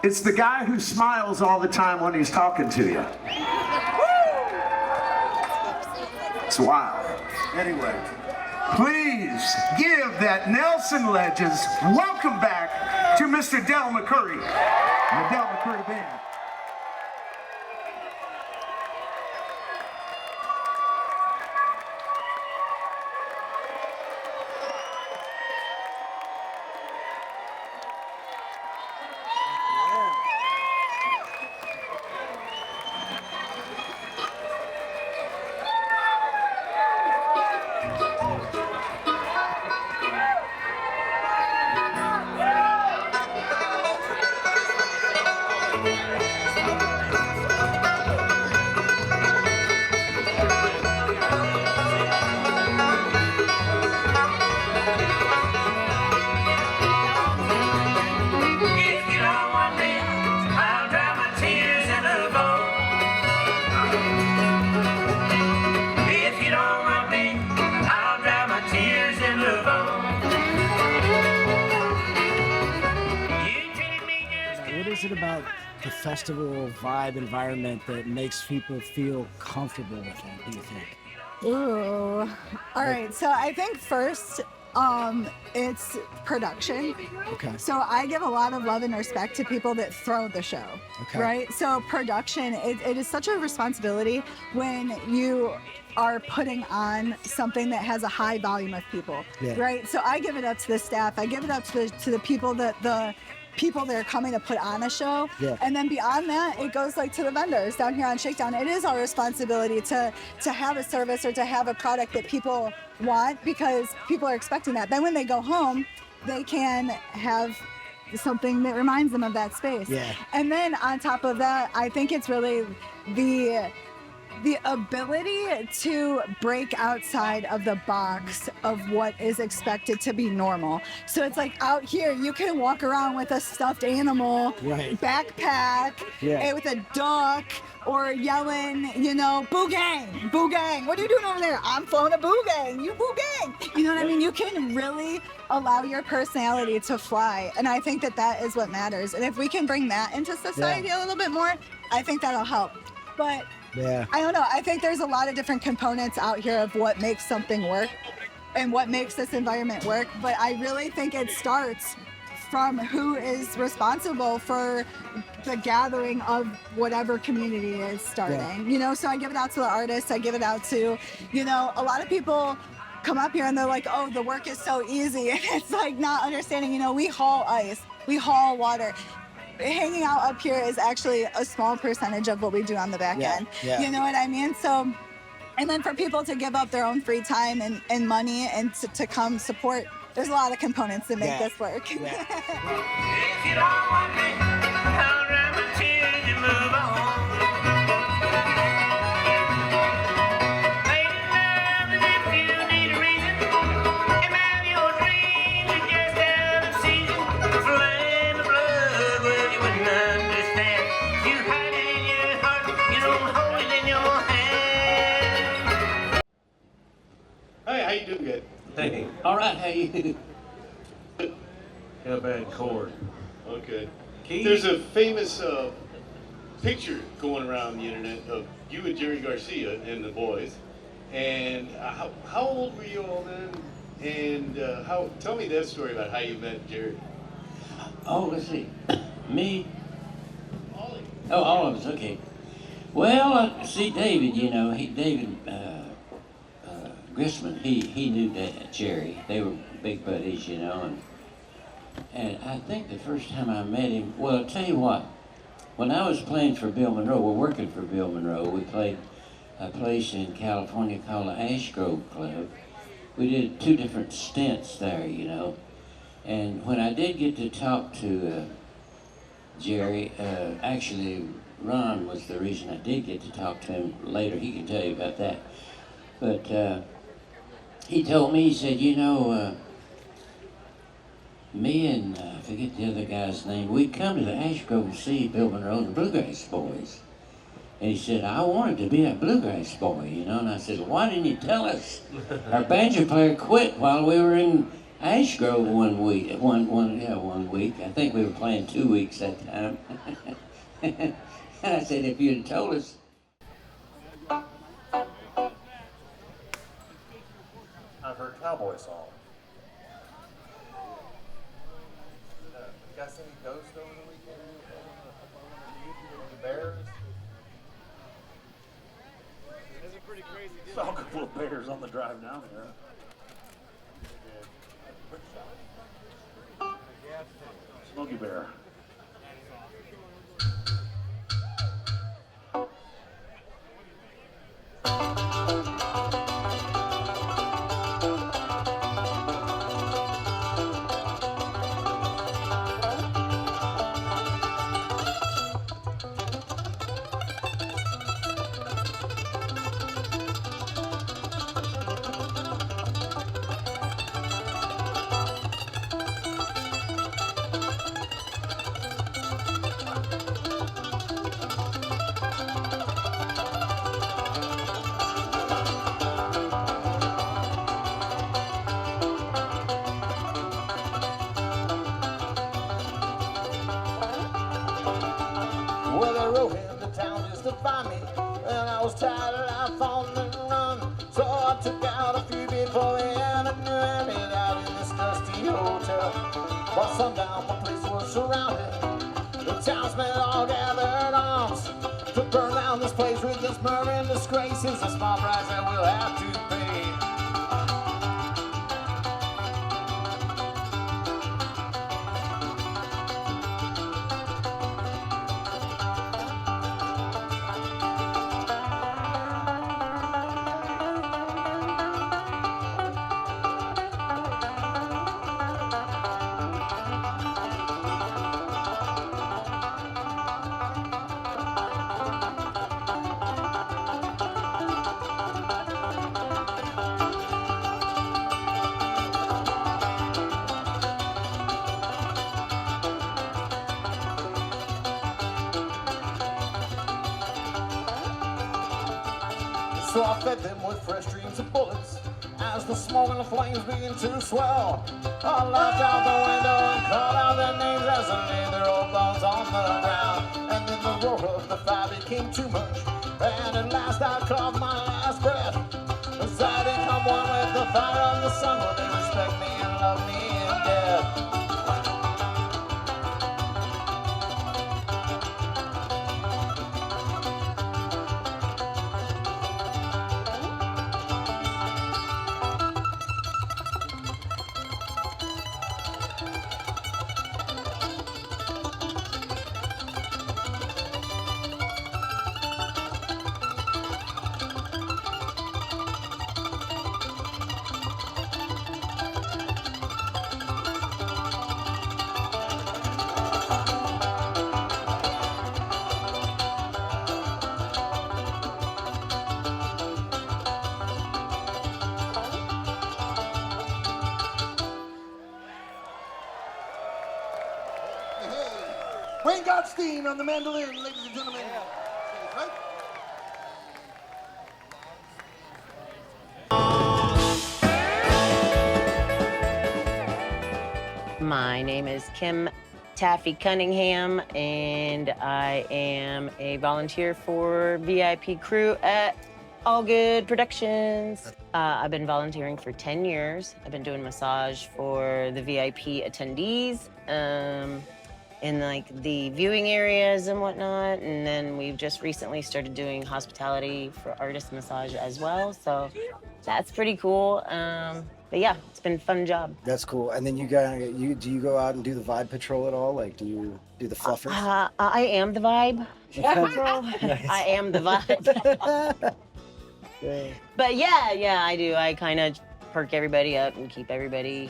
S13: It's the guy who smiles all the time when he's talking to you. It's wild. Anyway, please give that Nelson Ledges welcome back to Mr. Del McCurry, the Del McCurry Band.
S1: The festival vibe environment that makes people feel comfortable with it, do you think?
S14: Ooh. All right. So I think first, it's production.
S1: Okay.
S14: So I give a lot of love and respect to people that throw the show.
S1: Okay.
S14: Right. So production, it is such a responsibility when you are putting on something that has a high volume of people.
S1: Yeah.
S14: Right. So I give it up to the staff. I give it up to the people that are coming to put on a show.
S1: Yeah.
S14: And then beyond that, it goes like to the vendors down here on Shakedown. It is our responsibility to have a service or to have a product that people want because people are expecting that. Then when they go home, they can have something that reminds them of that space.
S1: Yeah.
S14: And then on top of that, I think it's really the ability to break outside of the box of what is expected to be normal. So it's like out here, you can walk around with a stuffed animal, backpack,
S1: Yeah.
S14: with a duck, or yelling, boo gang, boo gang. What are you doing over there? I'm throwing a boo gang, you boo gang. You know what I mean? You can really allow your personality to fly. And I think that is what matters. And if we can bring that into society a little bit more, I think that'll help. But
S1: yeah,
S14: I don't know. I think there's a lot of different components out here of what makes something work and what makes this environment work. But I really think it starts from who is responsible for the gathering of whatever community is starting. So I give it out to the artists. I give it out to, a lot of people come up here and they're like, oh, the work is so easy. And it's like not understanding, we haul ice, we haul water. Hanging out up here is actually a small percentage of what we do on the back end.
S1: Yeah.
S14: You know what I mean? So And then for people to give up their own free time and money and to come support, there's a lot of components that make this work.
S11: If you don't want me, I'll dry my tears and move on. Lady love is if you need a reason. If have your dreams are just out of season. Flame of blood, well, you wouldn't understand. You hide it in your heart, you don't hold it in your hand.
S15: Hey, how you doing, good?
S16: Hey, all right, how you doing? How bad cord?
S15: Okay.
S16: Keys?
S15: There's a famous picture going around the internet of you and Jerry Garcia and the boys. And how old were you all then? And tell me that story about how you met Jerry.
S16: Oh, let's see. Me? Oh, all of us, okay. Well, see, David, you know, David Grissman, he knew that Jerry. They were big buddies, you know, and I think the first time I met him, well, I'll tell you what, when I was playing for Bill Monroe, working for Bill Monroe, we played a place in California called the Ash Grove Club. We did 2 different stints there, you know, and when I did get to talk to Jerry, actually Ron was the reason I did get to talk to him later. He can tell you about that. But he told me, he said, you know, me and I forget the other guy's name, we'd come to the Ash Grove to see Bill Monroe and the Bluegrass Boys. And he said, I wanted to be a Bluegrass boy, you know, and I said, well, why didn't you tell us? Our banjo player quit while we were in Ash Grove one week. One week. I think we were playing 2 weeks that time. And I said, if you'd told us.
S17: I've heard cowboy songs. You guys see any ghosts over the weekend? The bears?
S15: That's a pretty crazy deal.
S17: Saw a couple of bears on the drive down here. Smokey Bear.
S11: Well, they rode into town just to find me, and I was tired of life on the run. So I took out a few before the afternoon and hid out in this dusty hotel. By sundown, the place was surrounded. The townsmen all gathered arms to burn down this place with this murder and disgrace. Is a small price that we'll have to pay. So I fed them with fresh streams of bullets as the smoke and the flames began to swell. I laughed out the window and called out their names as they laid their old bones on the ground. And then the roar of the fire became too much, and at last I caught my last breath. As I become one with the fire of the sun, will they respect me and love me in death?
S18: Wayne Gottstein on the mandolin, ladies and gentlemen. Right?
S19: My name is Kim Taffy Cunningham, and I am a volunteer for VIP crew at All Good Productions. I've been volunteering for 10 years. I've been doing massage for the VIP attendees in like the viewing areas and whatnot. And then we've just recently started doing hospitality for artist massage as well. So that's pretty cool. But yeah, it's been a fun job.
S1: That's cool. And then do you go out and do the vibe patrol at all? Like, do you do the fluffers?
S19: I am the vibe.
S1: Nice.
S19: I am the vibe. But yeah, I do. I kind of perk everybody up and keep everybody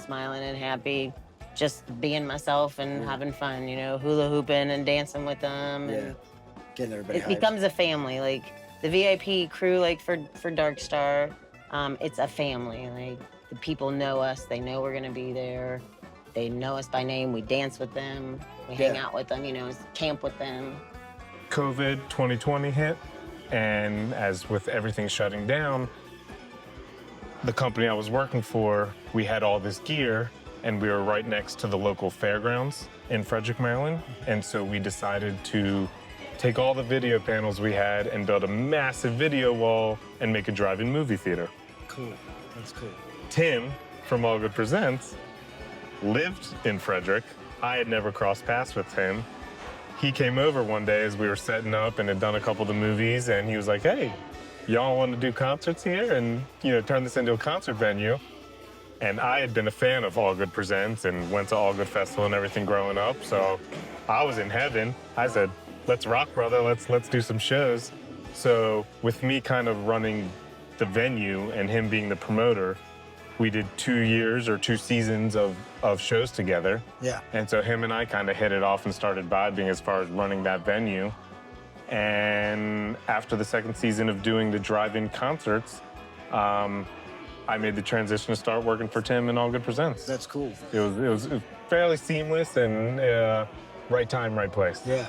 S19: smiling and happy. Just being myself and having fun, you know, hula hooping and dancing with them. And
S1: getting everybody
S19: it
S1: hyped.
S19: becomes a family. Like the VIP crew, like for Dark Star, it's a family. Like the people know us. They know we're gonna be there. They know us by name. We dance with them. We hang out with them. You know, camp with them.
S20: COVID 2020 hit, and as with everything shutting down, the company I was working for, we had all this gear, and we were right next to the local fairgrounds in Frederick, Maryland. And so we decided to take all the video panels we had and build a massive video wall and make a drive-in movie theater.
S1: Cool. That's cool.
S20: Tim from All Good Presents lived in Frederick. I had never crossed paths with him. He came over one day as we were setting up and had done a couple of the movies, and he was like, hey, y'all want to do concerts here and, you know, turn this into a concert venue? And I had been a fan of All Good Presents and went to All Good Festival and everything growing up, so I was in heaven. I said, let's rock, brother, let's do some shows. So with me kind of running the venue and him being the promoter, we did 2 years or 2 seasons of shows together.
S1: Yeah.
S20: And so him and I kind of hit it off and started vibing as far as running that venue. And after the second season of doing the drive-in concerts, I made the transition to start working for Tim and All Good Presents.
S1: That's cool.
S20: It was fairly seamless and right time, right place.
S1: Yeah.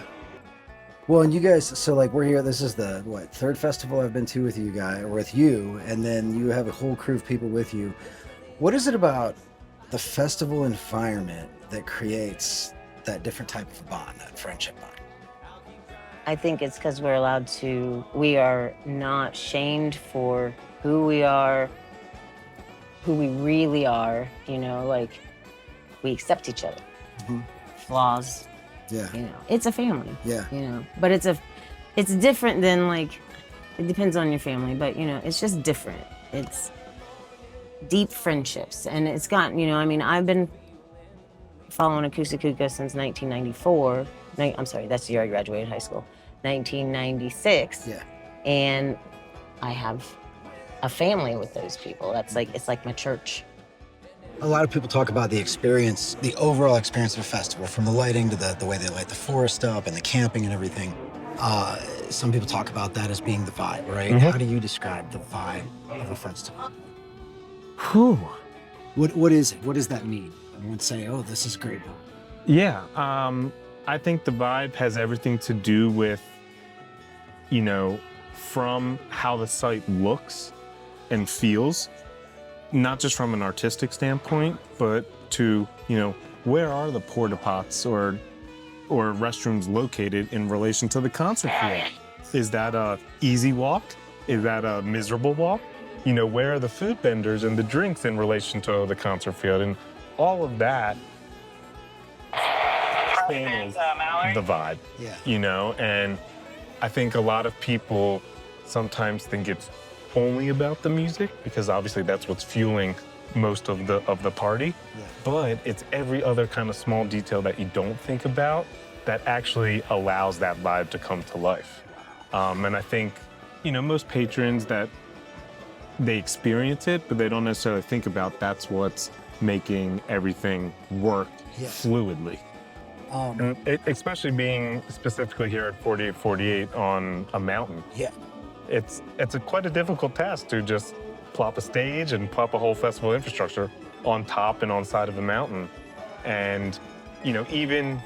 S1: Well, and you guys, so like we're here, this is the, third festival I've been to with you guys, or with you, and then you have a whole crew of people with you. What is it about the festival environment that creates that different type of bond, that friendship bond?
S19: I think it's because we are not shamed for who we are, who we really are, you know, like we accept each other.
S1: Mm-hmm.
S19: Flaws.
S1: Yeah.
S19: You know, it's a family.
S1: Yeah.
S19: You know, but it's different than like, it depends on your family, but you know, it's just different. It's deep friendships, and it's gotten, you know, I mean, I've been following Acoustic Hookah since 1994. I'm sorry, that's the year I graduated high school. 1996.
S1: Yeah.
S19: And I have a family with those people. That's like, it's like my church.
S1: A lot of people talk about the experience, the overall experience of a festival, from the lighting to the way they light the forest up and the camping and everything. Some people talk about that as being the vibe, right?
S20: Mm-hmm.
S1: How do you describe the vibe of a festival?
S20: Whew.
S1: What is it? What does that mean? I would say, oh, this is great.
S20: Yeah, I think the vibe has everything to do with, you know, from how the site looks and feels, not just from an artistic standpoint, but to, you know, where are the porta pots or restrooms located in relation to the concert field? Is that a easy walk? Is that a miserable walk? You know, where are the food vendors and the drinks in relation to the concert field? And all of that channels the vibe, you know? And I think a lot of people sometimes think it's only about the music, because obviously that's what's fueling most of the party.
S1: Yeah.
S20: But it's every other kind of small detail that you don't think about that actually allows that vibe to come to life. And I think, you know, most patrons that they experience it, but they don't necessarily think about that's what's making everything work fluidly. And especially being specifically here at 4848 on a mountain.
S1: Yeah.
S20: It's quite a difficult task to just plop a stage and plop a whole festival infrastructure on top and on side of a mountain. And, you know, even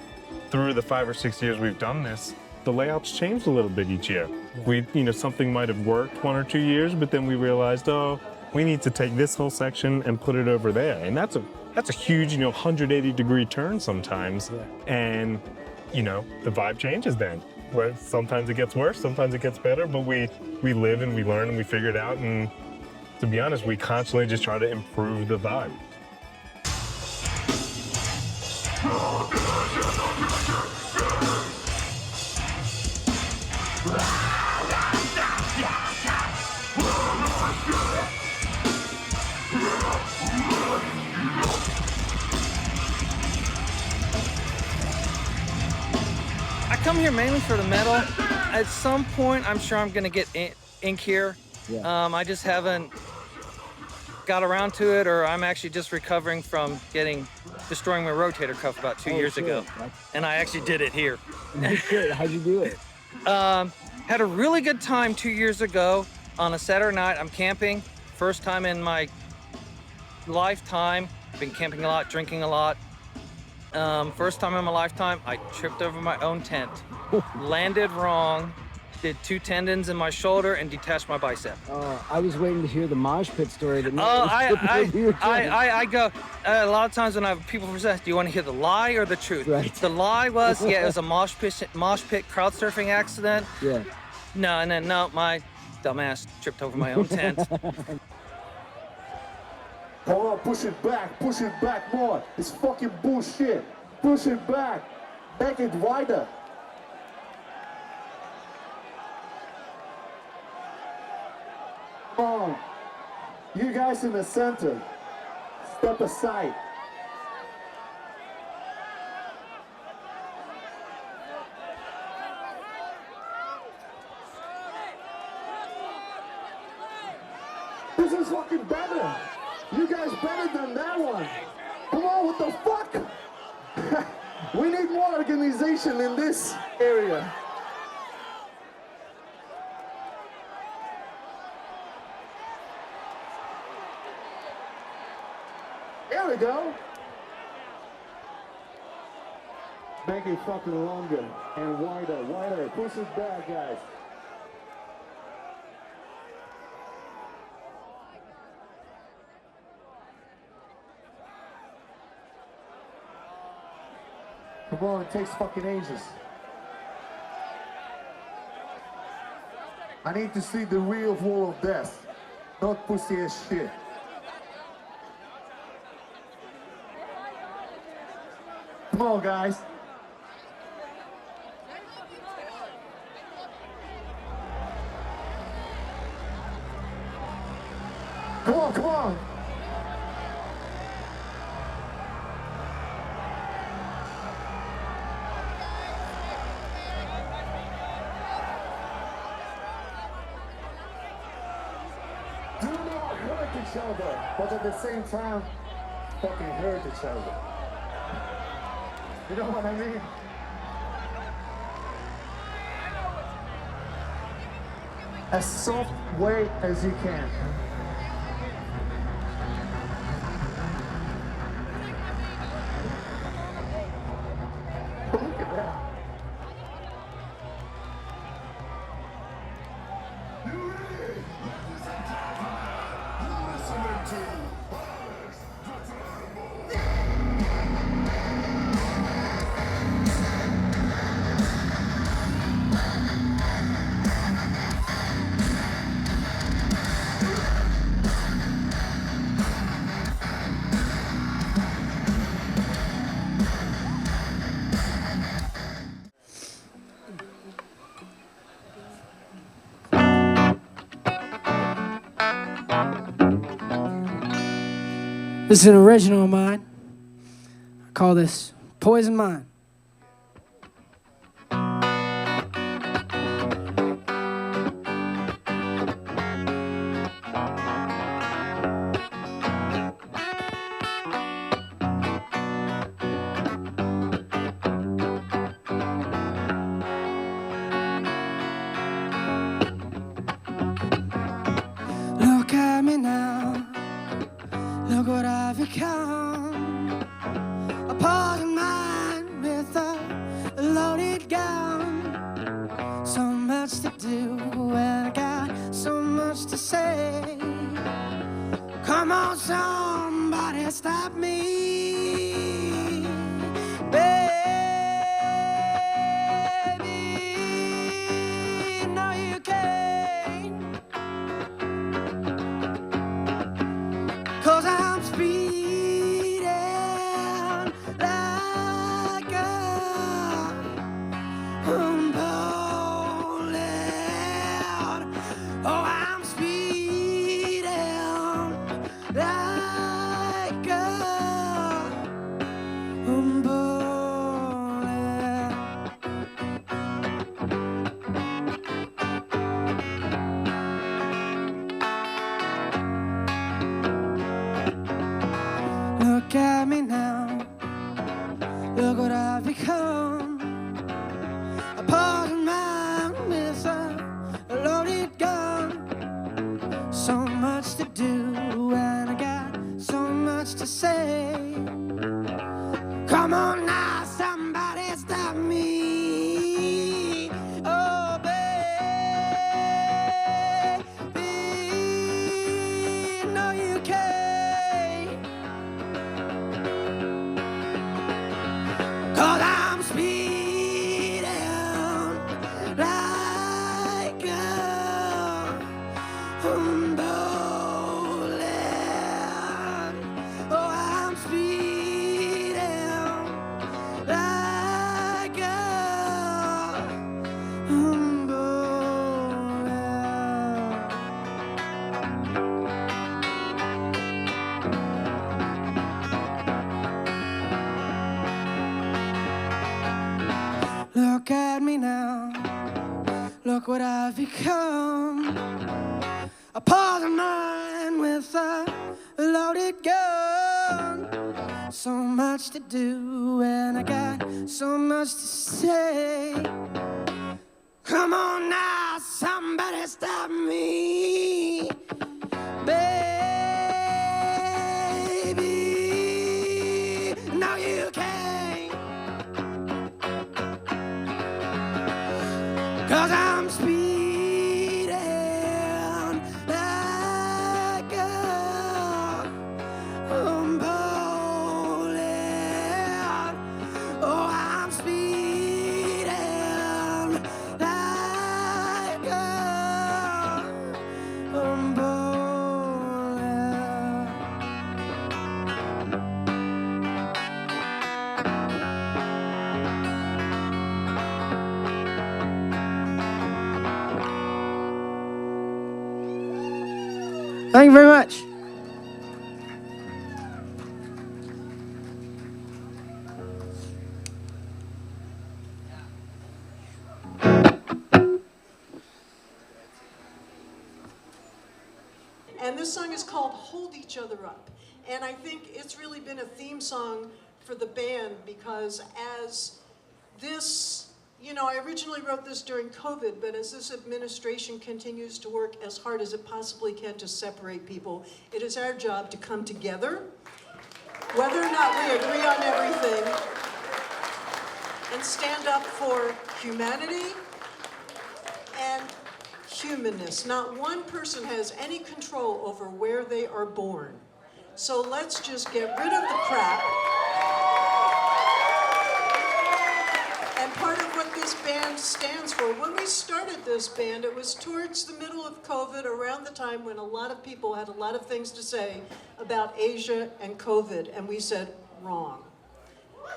S20: through the 5 or 6 years we've done this, the layouts changed a little bit each year. We, something might have worked 1 or 2 years, but then we realized, oh, we need to take this whole section and put it over there. And that's a huge, 180-degree turn sometimes. And, the vibe changes then. Where sometimes it gets worse, sometimes it gets better, but we live and we learn and we figure it out. And to be honest, we constantly just try to improve the vibe.
S21: I come here mainly for the metal. At some point, I'm sure I'm gonna get ink here. I just haven't got around to it, or I'm actually just recovering from destroying my rotator cuff about 2 years ago. And I actually did it here.
S1: How'd you do it?
S21: Had a really good time 2 years ago on a Saturday night. I'm camping. First time in my lifetime. Been camping a lot, drinking a lot. First time in my lifetime, I tripped over my own tent. Landed wrong, did 2 tendons in my shoulder, and detached my bicep.
S1: I was waiting to hear the mosh pit story. That
S21: I go, a lot of times when I have people present, do you want to hear the lie or the truth?
S1: Right.
S21: The lie was, it was a mosh pit crowd surfing accident.
S1: Yeah.
S21: No, my dumbass tripped over my own tent.
S11: Hold on, push it back more. It's fucking bullshit. Push it back. Make it wider. Come on. You guys in the center, step aside. This is fucking better. You guys better than that one. Come on, what the fuck? We need more organization in this area. There we go. Make it fucking longer and wider. Push it back, guys. Come on, it takes fucking ages. I need to see the real wall of death, not pussy ass shit. Come on, guys. Come on. Do not hurt each other, but at the same time, fucking hurt each other. You know what I mean? As soft way as you can. Look at that.
S22: This is an original of mine. I call this Poison Mind. Look at me now. Look what I've become. A poison mind with a gone. So much to do, and I got so much to say. Come on, somebody stop me, baby. No, you can't, 'cause I'm speeding like a bullet. Oh, I'm speeding like a bullet. Look at me now, look what I've become. A poison man with a loaded gun. So much to do, and I got so much to say. Come on now, somebody stop me. Oh, baby, no, you can't, 'cause I'm speeding like a bullet. Oh, I'm speeding like a bullet. Look at me now, look what I've become. A poison mind with a loaded gun. So much to do, and I got so much to say. Come on now, somebody stop me, baby. No, you can't, 'cause I'm speeding like a bullet. Oh, I'm speeding like a bullet. Thank you very much.
S3: And this song is called Hold Each Other Up. And I think it's really been a theme song for the band because as this, you know, I originally wrote this during COVID, but as this administration continues to work as hard as it possibly can to separate people, it is our job to come together, whether or not we agree on everything, and stand up for humanity and humanness. Not one person has any control over where they are born. So let's just get rid of the crap. And part of what this band stands for, when we started this band, it was towards the middle of COVID, around the time when a lot of people had a lot of things to say about Asia and COVID, and we said, wrong.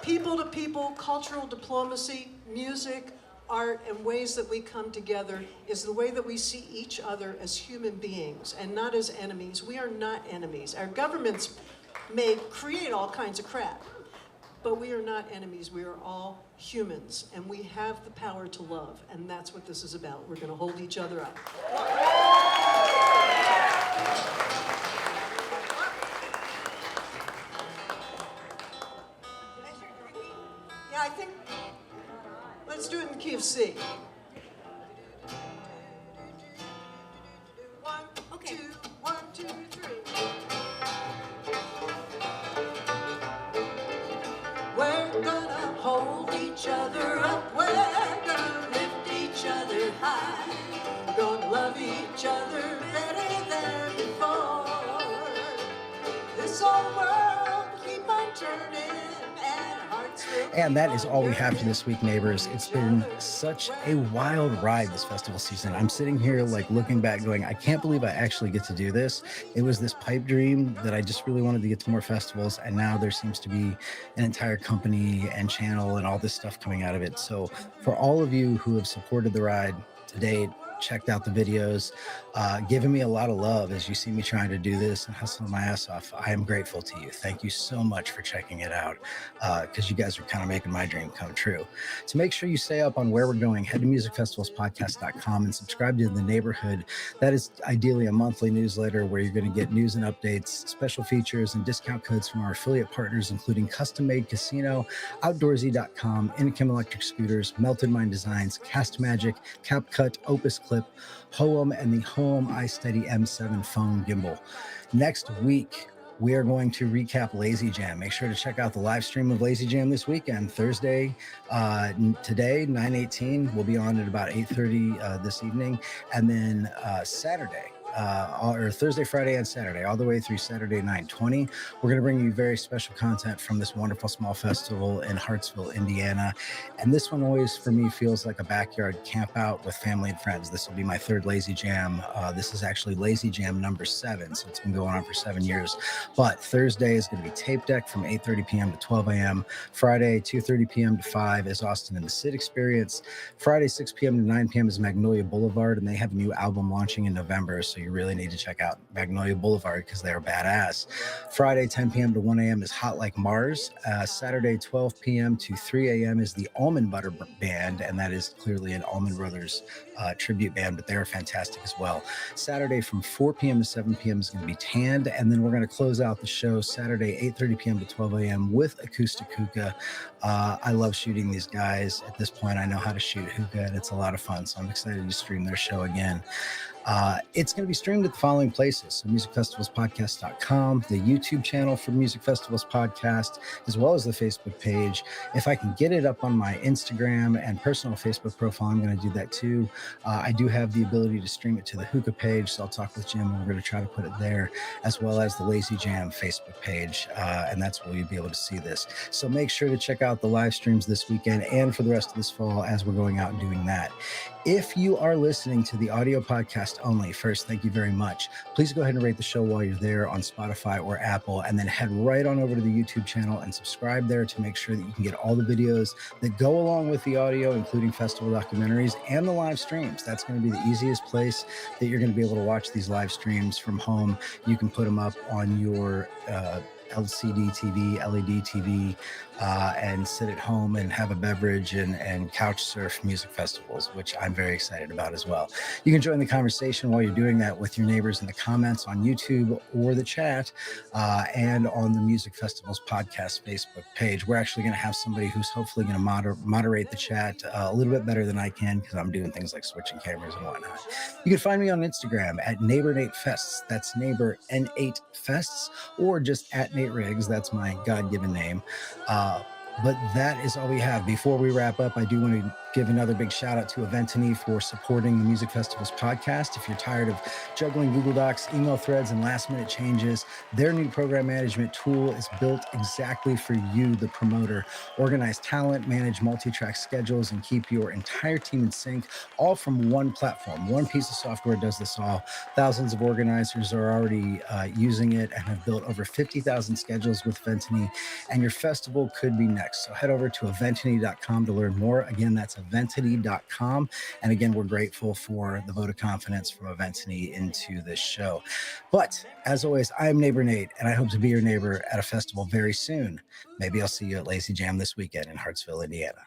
S3: People to people, cultural diplomacy, music, art, and ways that we come together is the way that we see each other as human beings and not as enemies. We are not enemies. Our governments may create all kinds of crap, but we are not enemies. We are all humans, and we have the power to love, and that's what this is about. We're going to hold each other up. Yeah, I think let's do it in the key of C. 1, 2, 1, 2, 3. We're gonna hold each other up. We're this old world keep on turning and hearts will
S1: And that is all we have for this week, neighbors. It's been such a wild ride this festival season. I'm sitting here like looking back going, I can't believe I actually get to do this. It was this pipe dream that I just really wanted to get to more festivals. And now there seems to be an entire company and channel and all this stuff coming out of it. So for all of you who have supported the ride to date, checked out the videos, giving me a lot of love as you see me trying to do this and hustling my ass off. I am grateful to you. Thank you so much for checking it out, because you guys are kind of making my dream come true. To make sure you stay up on where we're going, head to musicfestivalspodcast.com and subscribe to The Neighborhood. That is ideally a monthly newsletter where you're going to get news and updates, special features, and discount codes from our affiliate partners, including Custom Made Casino, Outdoorsy.com, Income Electric Scooters, Melted Mind Designs, Cast Magic, CapCut, Opus Clip, Hoem, and the Hoem iSteady M7 phone gimbal. Next week, we are going to recap Lazy Jam. Make sure to check out the live stream of Lazy Jam this weekend. Thursday, today, 9:18. We'll be on at about 8:30 this evening. And then Saturday, or Thursday, Friday, and Saturday, all the way through Saturday, 9:20. We're going to bring you very special content from this wonderful small festival in Hartsville, Indiana. And this one always, for me, feels like a backyard camp out with family and friends. This will be my third Lazy Jam. This is actually Lazy Jam number 7, so it's been going on for 7 years. But Thursday is going to be Tape Deck from 8:30 p.m. to 12 a.m. Friday, 2:30 p.m. to 5 is Austin and the Sid Experience. Friday, 6 p.m. to 9 p.m. is Magnolia Boulevard, and they have a new album launching in November, so you really need to check out Magnolia Boulevard because they're badass. Friday, 10 p.m. to 1 a.m. is Hot Like Mars. Saturday, 12 p.m. to 3 a.m. is the Almond Butter Band, and that is clearly an Almond Brothers tribute band, but they're fantastic as well. Saturday from 4 p.m. to 7 p.m. is going to be Tanned, and then we're going to close out the show Saturday, 8:30 p.m. to 12 a.m. with Acoustic Hookah. I love shooting these guys. At this point, I know how to shoot hookah, and it's a lot of fun, so I'm excited to stream their show again. It's going to be streamed at the following places: so musicfestivalspodcast.com, the YouTube channel for Music Festivals Podcast, as well as the Facebook page. If I can get it up on my Instagram and personal Facebook profile, I'm going to do that too. I do have the ability to stream it to the Hookah page, so I'll talk with Jim and we're going to try to put it there, as well as the Lazy Jam Facebook page, and that's where you'll be able to see this. So make sure to check out the live streams this weekend and for the rest of this fall as we're going out and doing that. If you are listening to the audio podcast only, first, thank you very much. Please go ahead and rate the show while you're there on Spotify or Apple, and then head right on over to the YouTube channel and subscribe there to make sure that you can get all the videos that go along with the audio, including festival documentaries and the live streams. That's going to be the easiest place that you're going to be able to watch these live streams from home. You can put them up on your LCD TV, LED TV, and sit at home and have a beverage and couch surf music festivals, which I'm very excited about as well. You can join the conversation while you're doing that with your neighbors in the comments on YouTube or the chat, and on the Music Festivals Podcast Facebook page. We're actually going to have somebody who's hopefully going to moderate the chat a little bit better than I can, because I'm doing things like switching cameras and whatnot. You can find me on Instagram at Neighbor8Fests. That's Neighbor N8 Fests, or just at Nate Riggs. That's my God-given name. But that is all we have. Before we wrap up, I do want to give another big shout out to Eventeny for supporting the Music Festivals Podcast. If you're tired of juggling Google Docs, email threads, and last minute changes, their new program management tool is built exactly for you, the promoter. Organize talent, manage multi-track schedules, and keep your entire team in sync, all from one platform. One piece of software does this all. Thousands of organizers are already using it and have built over 50,000 schedules with Eventeny, and your festival could be next. So head over to eventeny.com to learn more. Again, that's eventeny.com. And again, we're grateful for the vote of confidence from Eventeny into this show. But as always, I'm Neighbor Nate, and I hope to be your neighbor at a festival very soon. Maybe I'll see you at Lazy Jam this weekend in Hartsville, Indiana.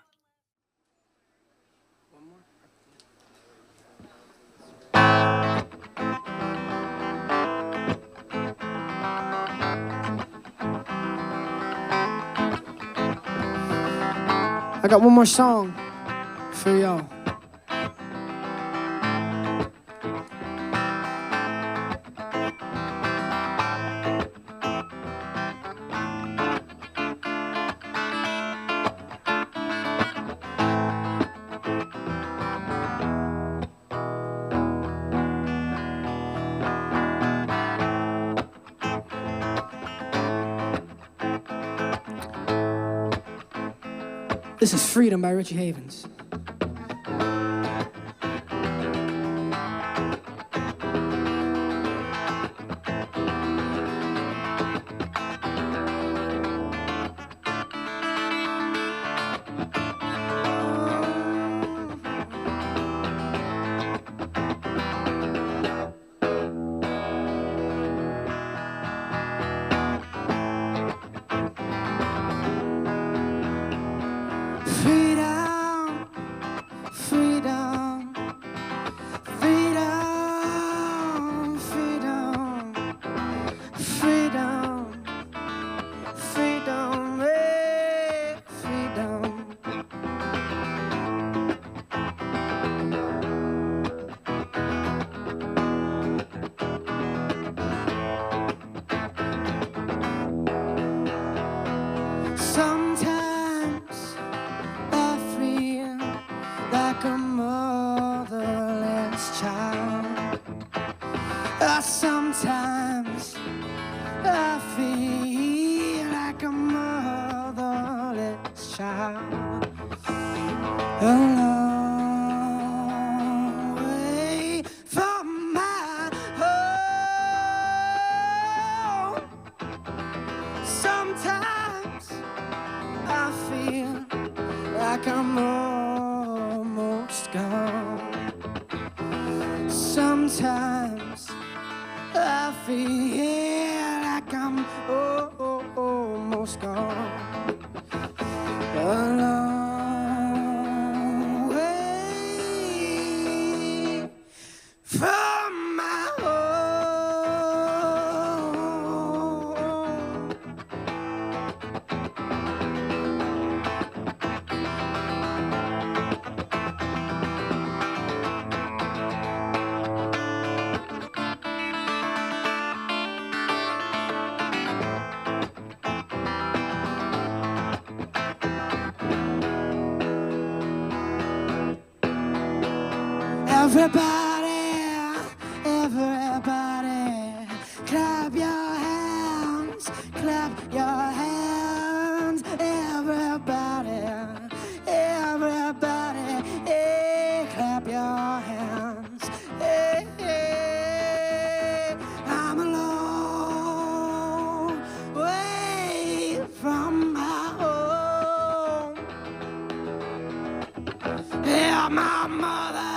S4: I got one more song for y'all. This is Freedom by Richie Havens. Sometimes I feel like a motherless child. A long way from my home. Sometimes I feel like I'm almost gone. Sometimes I feel like I'm almost gone. A long way from my home. Everybody, clap your hands, clap your hands. Everybody, hey, clap your hands. Hey, hey, I'm a long way from my home. Yeah, my mother.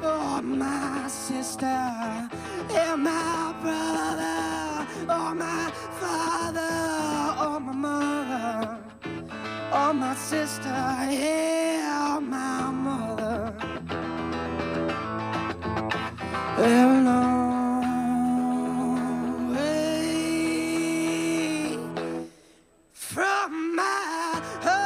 S4: Oh, my sister, and my brother, oh, my father, oh, my mother, oh, my sister, yeah, oh, my mother. A long way from my home.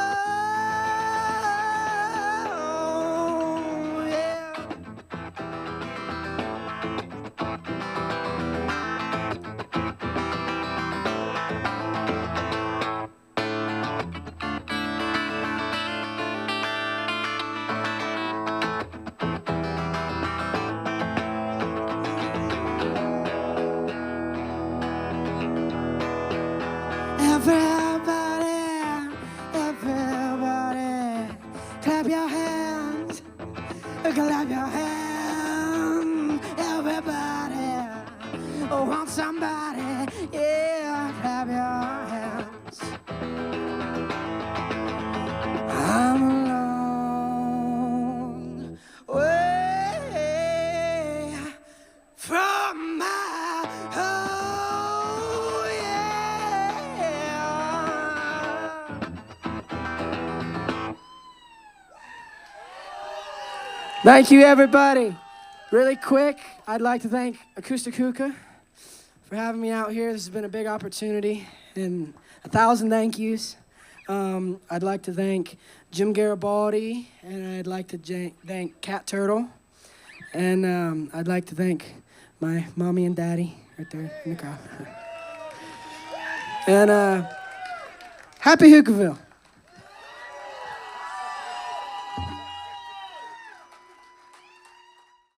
S4: Everybody, clap your hands, clap your hands. Everybody, want somebody, yeah, clap your hands. I'm a long way from my home, yeah. Thank you, everybody. Really quick, I'd like to thank Acoustic Hookah for having me out here. This has been a big opportunity, and 1,000 thank yous. I'd like to thank Jim Garibaldi, and I'd like to thank Cat Turtle, and I'd like to thank my mommy and daddy right there in the crowd. And happy Hookahville.